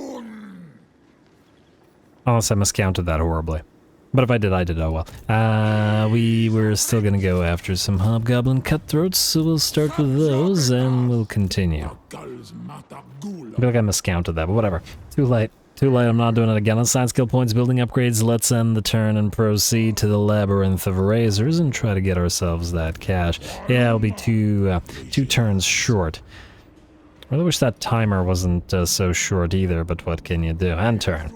Unless I miscounted that horribly. But if I did, oh well. We were still gonna go after some hobgoblin cutthroats, so we'll start with those and we'll continue. I feel like I miscounted that, but whatever. Too late. I'm not doing it again. Assign skill points, building upgrades. Let's end the turn and proceed to the Labyrinth of Razors and try to get ourselves that cash. Yeah, it'll be two turns short. I really wish that timer wasn't so short either, but what can you do? End turn.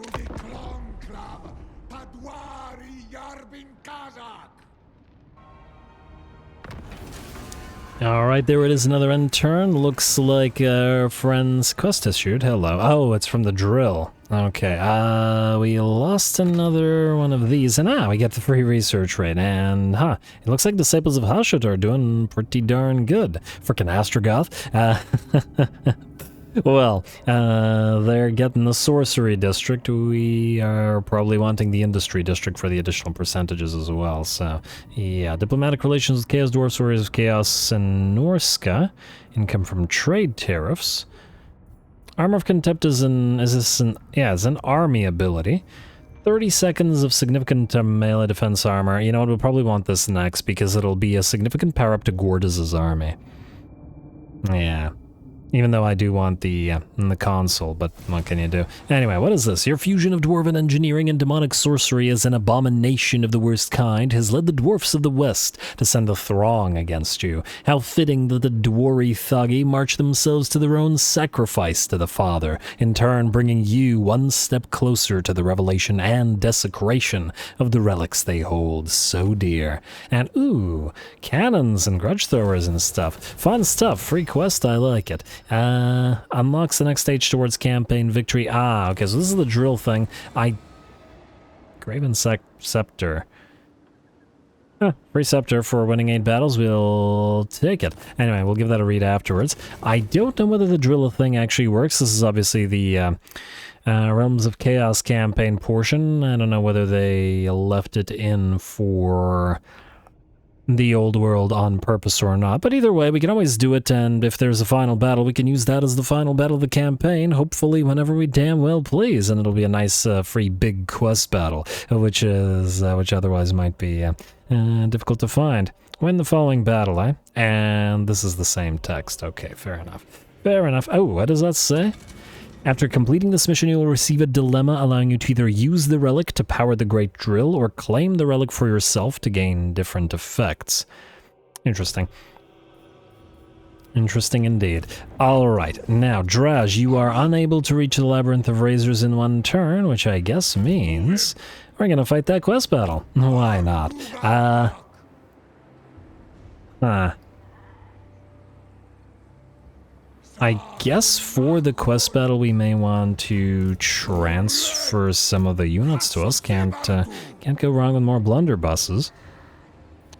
Alright, there it is, another end turn. Looks like our friend's quest issued. Hello. Oh, it's from the drill. Okay, we lost another one of these, and we get the free research rate, and it looks like Disciples of Hashut are doing pretty darn good. Frickin' Astrogoth. Well, they're getting the sorcery district. We are probably wanting the industry district for the additional percentages as well. So, yeah, diplomatic relations with Chaos Dwarfs, Warriors of Chaos, and Norska. Income from trade tariffs. Armor of Contempt is it's an army ability. 30 seconds of significant melee defense armor. You know what, we'll probably want this next because it'll be a significant power up to Gortys' army. Yeah. Even though I do want the console, but what can you do? Anyway, what is this? Your fusion of dwarven engineering and demonic sorcery is an abomination of the worst kind, has led the dwarfs of the west to send a throng against you. How fitting that the dwarry thuggy march themselves to their own sacrifice to the Father, in turn bringing you one step closer to the revelation and desecration of the relics they hold so dear. And ooh, cannons and grudge throwers and stuff. Fun stuff, free quest, I like it. Unlocks the next stage towards campaign victory. Okay, so this is the drill thing. Graven Scepter. Free Scepter for winning 8 battles, we'll take it. Anyway, we'll give that a read afterwards. I don't know whether the drill thing actually works. This is obviously the Realms of Chaos campaign portion. I don't know whether they left it in for the old world on purpose or not, but either way, we can always do it, and if there's a final battle, we can use that as the final battle of the campaign, hopefully whenever we damn well please, and it'll be a nice free big quest battle, which otherwise might be difficult to find. Win the following battle, And this is the same text. Okay, fair enough. Oh, what does that say? After completing this mission, you will receive a dilemma allowing you to either use the relic to power the Great Drill or claim the relic for yourself to gain different effects. Interesting. Interesting indeed. Alright, now, Drazh, you are unable to reach the Labyrinth of Razors in one turn, which I guess means we're gonna fight that quest battle. Why not? I guess for the quest battle we may want to transfer some of the units to us. Can't go wrong with more blunderbusses.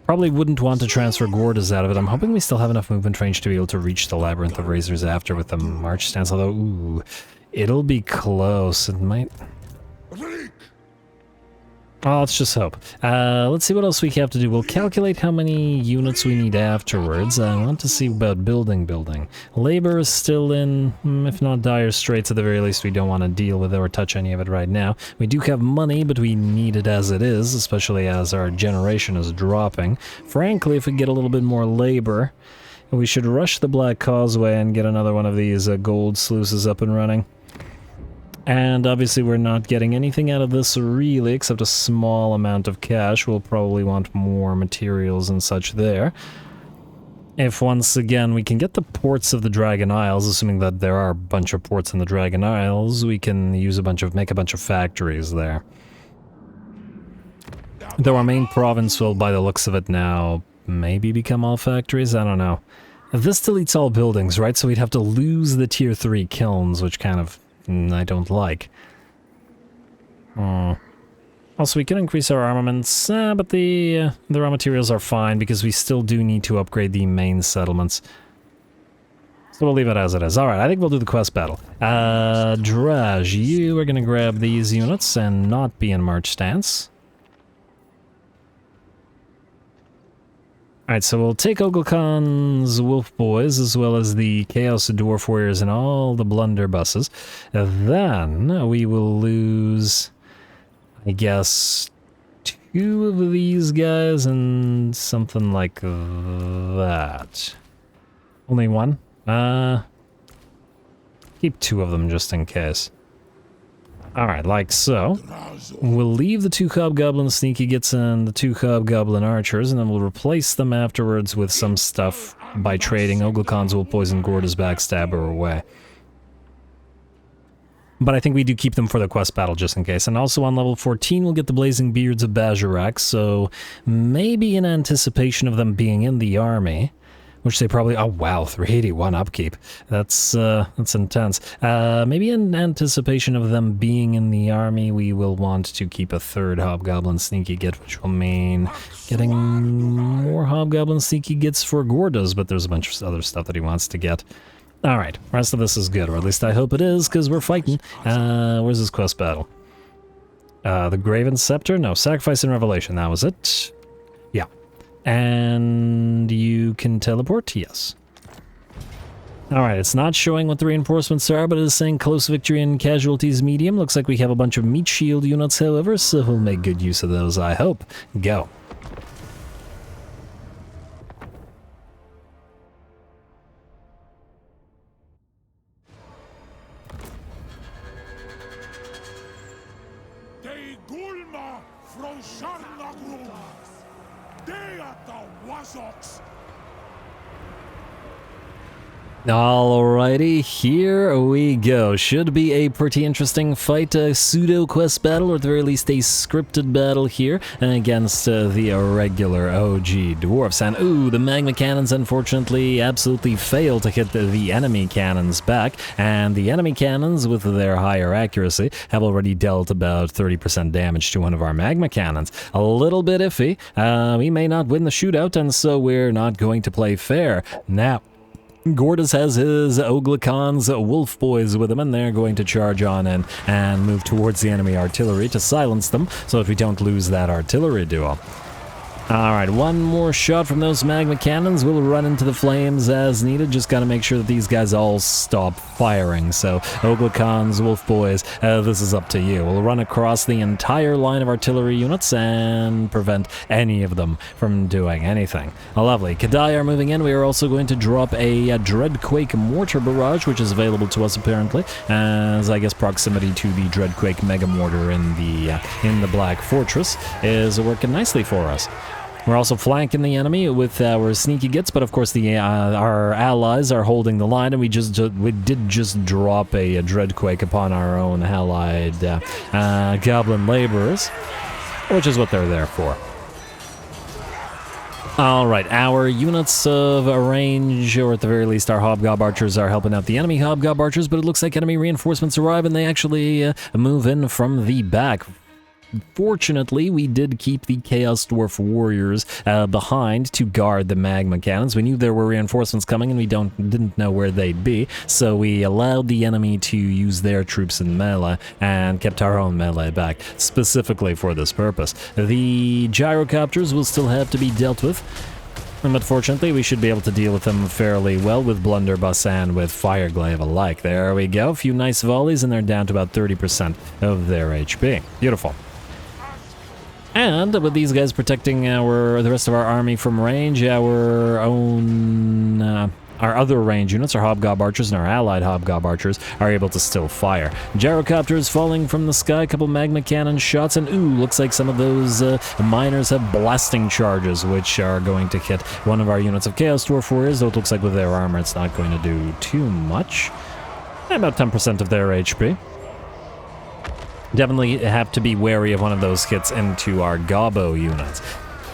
Probably wouldn't want to transfer Gortys out of it. I'm hoping we still have enough movement range to be able to reach the Labyrinth of Razors after with the march stance, although, ooh, it'll be close. It might... Oh, let's just hope. Let's see what else we have to do. We'll calculate how many units we need afterwards. I want to see about building. Labor is still in, if not dire straits, at the very least we don't want to deal with it or touch any of it right now. We do have money, but we need it as it is, especially as our generation is dropping. Frankly, if we get a little bit more labor, we should rush the Black Causeway and get another one of these gold sluices up and running. And obviously we're not getting anything out of this really, except a small amount of cash. We'll probably want more materials and such there. If once again we can get the ports of the Dragon Isles, assuming that there are a bunch of ports in the Dragon Isles, we can use make a bunch of factories there. Though our main province will, by the looks of it now, maybe become all factories? I don't know. This deletes all buildings, right? So we'd have to lose the tier 3 kilns, which kind of... I don't like. Also, we can increase our armaments, but the raw materials are fine because we still do need to upgrade the main settlements. So we'll leave it as it is. Alright, I think we'll do the quest battle. Draj, you are going to grab these units and not be in march stance. Alright, so we'll take Ogilcon's Wolf Boys as well as the Chaos Dwarf Warriors and all the blunderbusses. Then we will lose, I guess, 2 of these guys and something like that. Only 1? Keep 2 of them just in case. Alright, like so. We'll leave the 2 Hobgoblin Sneaky Gits and the 2 Hobgoblin Archers, and then we'll replace them afterwards with some stuff by trading Ogilcon's Wolf Boys and Gorda's Backstabber away. But I think we do keep them for the quest battle just in case. And also on level 14, we'll get the Blazing Beards of Bajorak, so maybe in anticipation of them being in the army, which they probably... Oh, wow, 381 upkeep. That's intense. Maybe in anticipation of them being in the army, we will want to keep a 3rd Hobgoblin Sneaky Git, which will mean getting more Hobgoblin Sneaky Gits for Gordas, but there's a bunch of other stuff that he wants to get. Alright, rest of this is good, or at least I hope it is, because we're fighting. Where's this quest battle? The Graven Scepter? No, Sacrifice and Revelation, that was it. Yeah. And you can teleport? Yes. Alright, it's not showing what the reinforcements are, but it is saying close victory and casualties medium. Looks like we have a bunch of meat shield units, however, so we'll make good use of those, I hope. Go. Alrighty, here we go. Should be a pretty interesting fight, a pseudo-quest battle, or at the very least a scripted battle here against the regular OG Dwarfs. And ooh, the magma cannons unfortunately absolutely fail to hit the enemy cannons back, and the enemy cannons, with their higher accuracy, have already dealt about 30% damage to one of our magma cannons. A little bit iffy. We may not win the shootout, and so we're not going to play fair. Now, Gordas has his Ogilcon's Wolf Boys with him, and they're going to charge on in and move towards the enemy artillery to silence them so that we don't lose that artillery duel. Alright, one more shot from those magma cannons. We'll run into the flames as needed. Just gotta make sure that these guys all stop firing. So, Ogilcon's Wolf Boys, this is up to you. We'll run across the entire line of artillery units and prevent any of them from doing anything. Lovely. Kadai are moving in. We are also going to drop a Dreadquake Mortar Barrage, which is available to us apparently, as I guess proximity to the Dreadquake Mega Mortar in the Black Fortress is working nicely for us. We're also flanking the enemy with our sneaky gits, but of course our allies are holding the line, and we did just drop a Dreadquake upon our own allied Goblin Laborers, which is what they're there for. Alright, our units of range, or at the very least our Hobgob Archers, are helping out the enemy Hobgob Archers, but it looks like enemy reinforcements arrive and they actually move in from the back. Fortunately, we did keep the Chaos Dwarf Warriors behind to guard the magma cannons. We knew there were reinforcements coming and we didn't know where they'd be, so we allowed the enemy to use their troops in melee and kept our own melee back, specifically for this purpose. The gyrocopters will still have to be dealt with, but fortunately we should be able to deal with them fairly well with Blunderbuss and with Fireglaive alike. There we go, a few nice volleys and they're down to about 30% of their HP. Beautiful. And with these guys protecting the rest of our army from range, our other range units, our Hobgob Archers and our allied Hobgob Archers, are able to still fire. Gyrocopters falling from the sky, a couple magma cannon shots, and ooh, looks like some of those miners have blasting charges, which are going to hit one of our units of Chaos Dwarf Warriors, though it looks like with their armor it's not going to do too much. About 10% of their HP. Definitely have to be wary of one of those hits into our Gobbo units.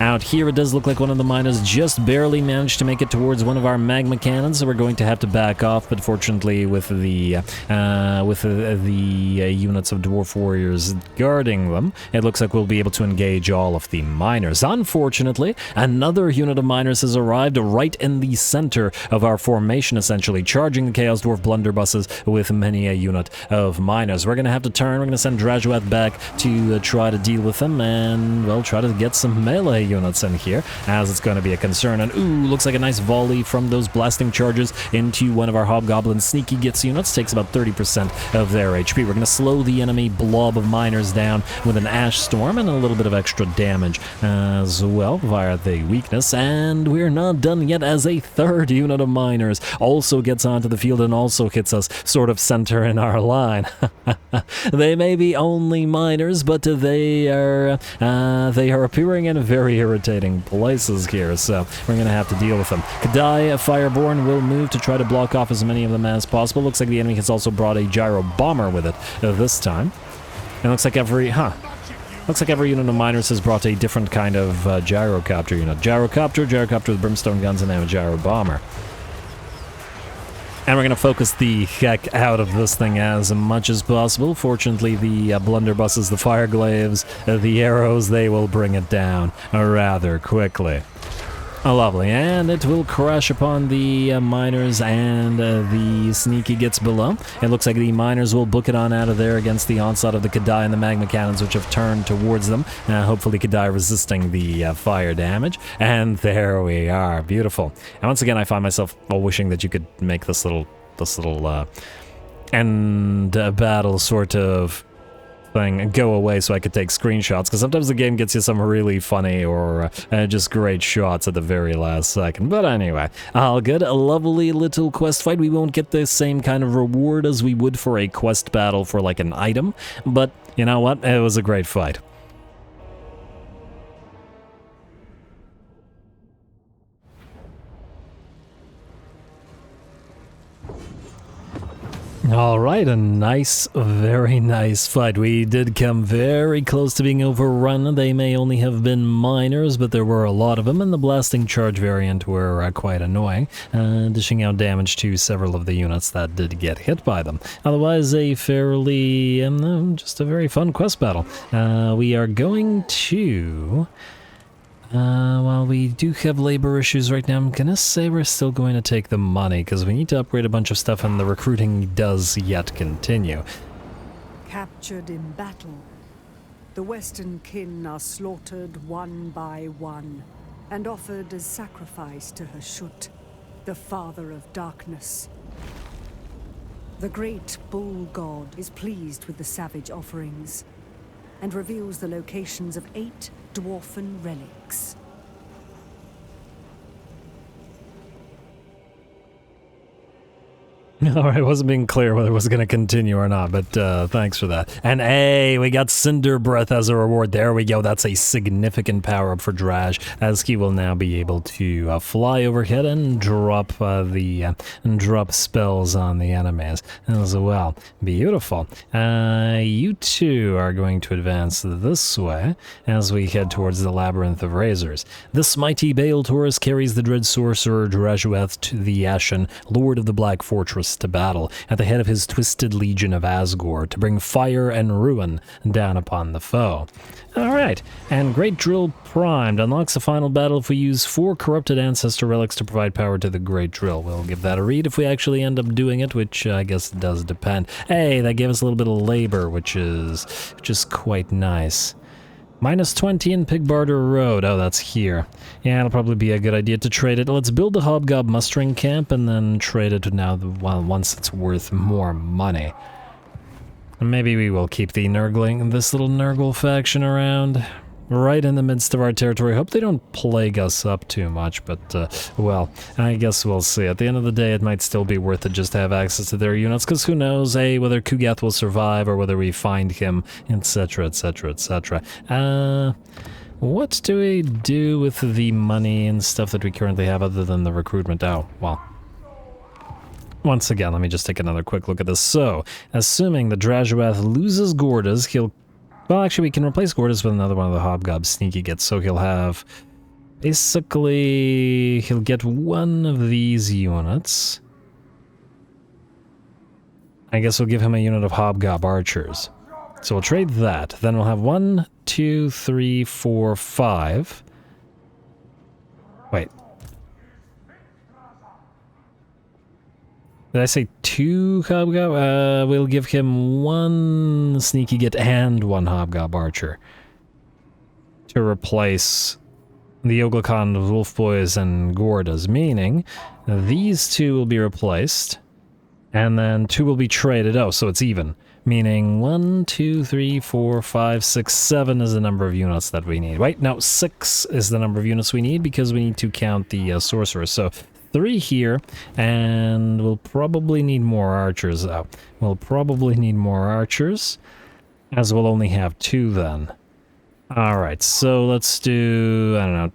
Out here, it does look like one of the miners just barely managed to make it towards one of our magma cannons, so we're going to have to back off, but fortunately with the units of dwarf warriors guarding them, it looks like we'll be able to engage all of the miners. Unfortunately, another unit of miners has arrived right in the center of our formation, essentially, charging the Chaos Dwarf blunderbusses with many a unit of miners. We're going to have to turn, we're going to send Drazhoath back to try to deal with them, and, well, try to get some melee units in here, as it's going to be a concern. And, ooh, looks like a nice volley from those blasting charges into one of our Hobgoblin Sneaky Gits units. Takes about 30% of their HP. We're going to slow the enemy blob of miners down with an Ash Storm and a little bit of extra damage as well via the weakness. And we're not done yet, as a third unit of miners also gets onto the field and also hits us sort of center in our line. They may be only miners, but they are appearing in very irritating places here, so we're going to have to deal with them. Kadai Fireborn will move to try to block off as many of them as possible. Looks like the enemy has also brought a gyro bomber with it this time. It looks like every unit of miners has brought a different kind of gyrocopter unit. Gyrocopter with brimstone guns, and now a gyro bomber. And we're going to focus the heck out of this thing as much as possible. Fortunately, the blunderbusses, the fire glaives, the arrows, they will bring it down rather quickly. Oh, lovely, and it will crash upon the miners and the Sneaky Gits below. It looks like the miners will book it on out of there against the onslaught of the Kadai and the magma cannons, which have turned towards them. Hopefully Kadai resisting the fire damage. And there we are, beautiful. And once again, I find myself wishing that you could make this little end battle sort of thing go away so I could take screenshots, because sometimes the game gets you some really funny or just great shots at the very last second. But anyway, all good. A lovely little quest fight. We won't get the same kind of reward as we would for a quest battle for like an item, but you know what? It was a great fight. Alright, a nice, very nice fight. We did come very close to being overrun. They may only have been miners, but there were a lot of them, and the blasting charge variant were quite annoying, dishing out damage to several of the units that did get hit by them. Otherwise, a fairly, just a very fun quest battle. We are going to... while we do have labor issues right now, I'm gonna say we're still going to take the money, because we need to upgrade a bunch of stuff, and the recruiting does yet continue. Captured in battle, the Western kin are slaughtered one by one, and offered as sacrifice to Hashut, the father of darkness. The great bull god is pleased with the savage offerings, and reveals the locations of 8 dwarfen relics. Alright, it wasn't being clear whether it was going to continue or not, but thanks for that. And hey, we got Cinder Breath as a reward. There we go. That's a significant power-up for Drazh, as he will now be able to fly overhead and drop drop spells on the enemies as well. Beautiful. You two are going to advance this way as we head towards the Labyrinth of Razors. This mighty Bale Taurus carries the dread sorcerer Drazhoath the Ashen, Lord of the Black Fortress, to battle at the head of his twisted Legion of Azgorh to bring fire and ruin down upon the foe. Alright, and Great Drill Primed unlocks a final battle if we use 4 corrupted ancestor relics to provide power to the Great Drill. We'll give that a read if we actually end up doing it, which I guess does depend. Hey, that gave us a little bit of labor, which is quite nice. Minus 20 in Pig Barter Road. Oh, that's here. Yeah, it'll probably be a good idea to trade it. Let's build the Hobgob mustering camp and then trade it now, well, once it's worth more money. And maybe we will keep the this little Nurgle faction around right in the midst of our territory. Hope they don't plague us up too much, but, well, I guess we'll see. At the end of the day, it might still be worth it just to have access to their units, because who knows, whether Kugath will survive or whether we find him, etc., etc., etc. What do we do with the money and stuff that we currently have other than the recruitment? Oh, well. Once again, let me just take another quick look at this. So, assuming that Drazhoath loses Gordas, he'll... Well, actually, we can replace Gordas with another one of the Hobgob Sneaky Gits, so he'll have Basically, he'll get one of these units. I guess we'll give him a unit of Hobgob archers. So we'll trade that. Then we'll have 1, 2, 3, 4, 5. Wait. Did I say 2 Hobgob? We'll give him 1 Sneaky Git and 1 Hobgob archer to replace the Oglakon of Wolf Boys and Gordas, meaning these 2 will be replaced, and then 2 will be traded. Oh, so it's even. Meaning 1, 2, 3, 4, 5, 6, 7 is the number of units that we need. Wait, no, 6 is the number of units we need because we need to count the sorcerers. So 3 here, and we'll probably need more archers. We'll probably need more archers, as we'll only have 2 then. Alright, so let's do, I don't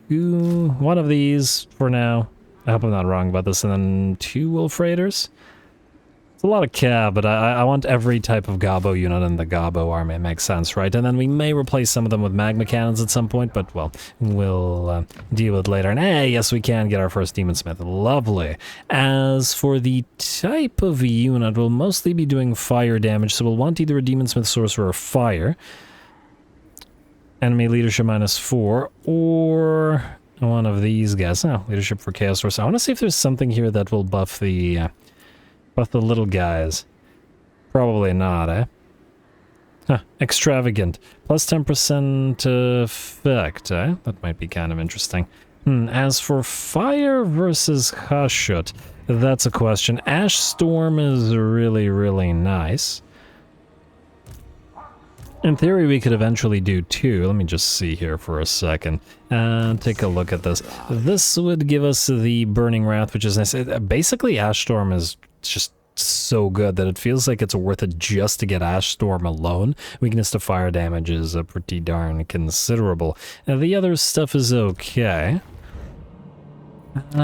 know, 1 of these for now. I hope I'm not wrong about this, and then 2 Wolf Raiders. It's a lot of cav, but I want every type of Gobbo unit in the Gobbo army. It makes sense, right? And then we may replace some of them with magma cannons at some point, but, well, we'll deal with it later. And hey, yes, we can get our first Demon Smith. Lovely. As for the type of unit, we'll mostly be doing fire damage, so we'll want either a Demon Smith, Sorcerer, or Fire. Enemy leadership -4, or one of these guys. Oh, leadership for Chaos Source. I want to see if there's something here that will buff the little guys. Probably not, eh? Huh, extravagant. Plus 10% effect, eh? That might be kind of interesting. As for Fire versus Hashut, that's a question. Ash Storm is really, really nice. In theory, we could eventually do 2. Let me just see here for a second. Take a look at this. This would give us the Burning Wrath, which is nice. Basically, Ash Storm is just so good that it feels like it's worth it just to get Ash Storm alone. Weakness to fire damage is pretty darn considerable. The other stuff is okay.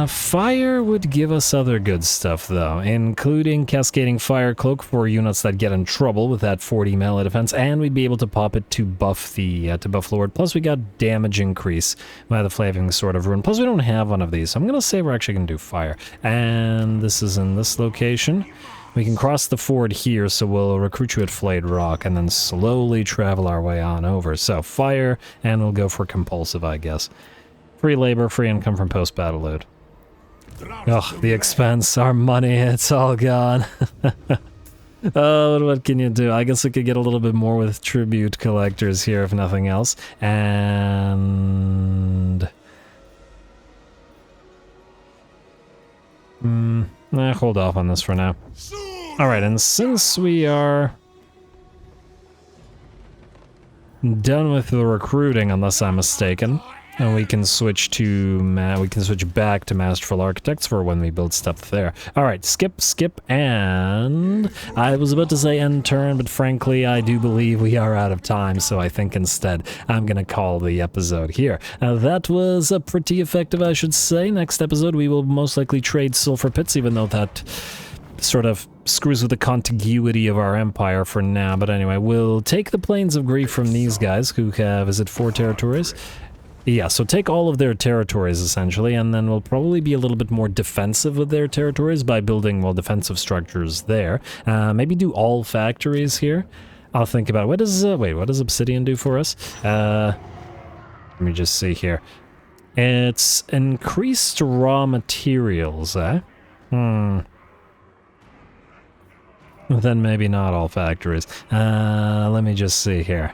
Fire would give us other good stuff, though, including Cascading Fire Cloak for units that get in trouble with that 40 melee defense, and we'd be able to pop it to buff the buff Lord. Plus, we got damage increase by the Flaming Sword of Ruin. Plus, we don't have one of these, so I'm gonna say we're actually gonna do Fire. And this is in this location. We can cross the ford here, so we'll recruit you at Flayed Rock, and then slowly travel our way on over. So, Fire, and we'll go for Compulsive, I guess. Free labor, free income from post-battle loot. Ugh, the expense, our money, it's all gone. Oh, what can you do? I guess we could get a little bit more with tribute collectors here, if nothing else. And... hold off on this for now. Alright, and since we are done with the recruiting, unless I'm mistaken, and we can switch back to Masterful Architects for when we build stuff there. Alright, skip, and I was about to say end turn, but frankly, I do believe we are out of time, so I think instead I'm gonna call the episode here. That was pretty effective, I should say. Next episode, we will most likely trade Sulfur Pits, even though that sort of screws with the contiguity of our empire for now. But anyway, we'll take the Plains of Grief from these guys, who have, is it 4 territories? Yeah, so take all of their territories, essentially, and then we'll probably be a little bit more defensive with their territories by building, well, defensive structures there. Maybe do all factories here. I'll think about it. What does, wait, what does Obsidian do for us? Let me just see here. It's increased raw materials, eh? Then maybe not all factories. Let me just see here.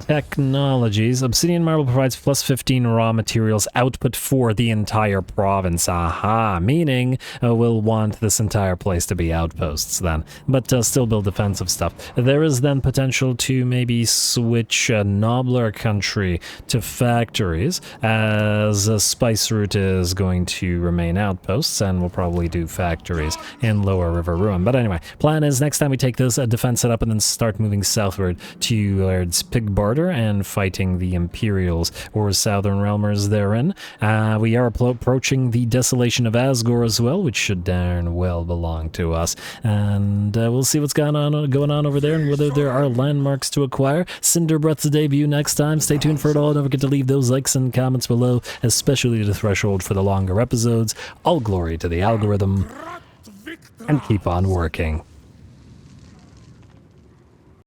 Technologies. Obsidian Marble provides plus 15 raw materials output for the entire province. Aha, meaning we'll want this entire place to be outposts then, but still build defensive stuff. There is then potential to maybe switch Nobler Country to factories, as Spice Route is going to remain outposts, and we'll probably do factories in Lower River Ruin. But anyway, plan is next time we take this defense setup and then start moving southward towards Pig Barter, border and fighting the Imperials, or Southern Realmers therein. We are approaching the Desolation of Azgorh as well, which should darn well belong to us. And we'll see what's going on over there and whether there are landmarks to acquire. Cinderbreath's debut next time. Stay tuned for it all. Don't forget to leave those likes and comments below, especially the threshold for the longer episodes. All glory to the algorithm, and keep on working.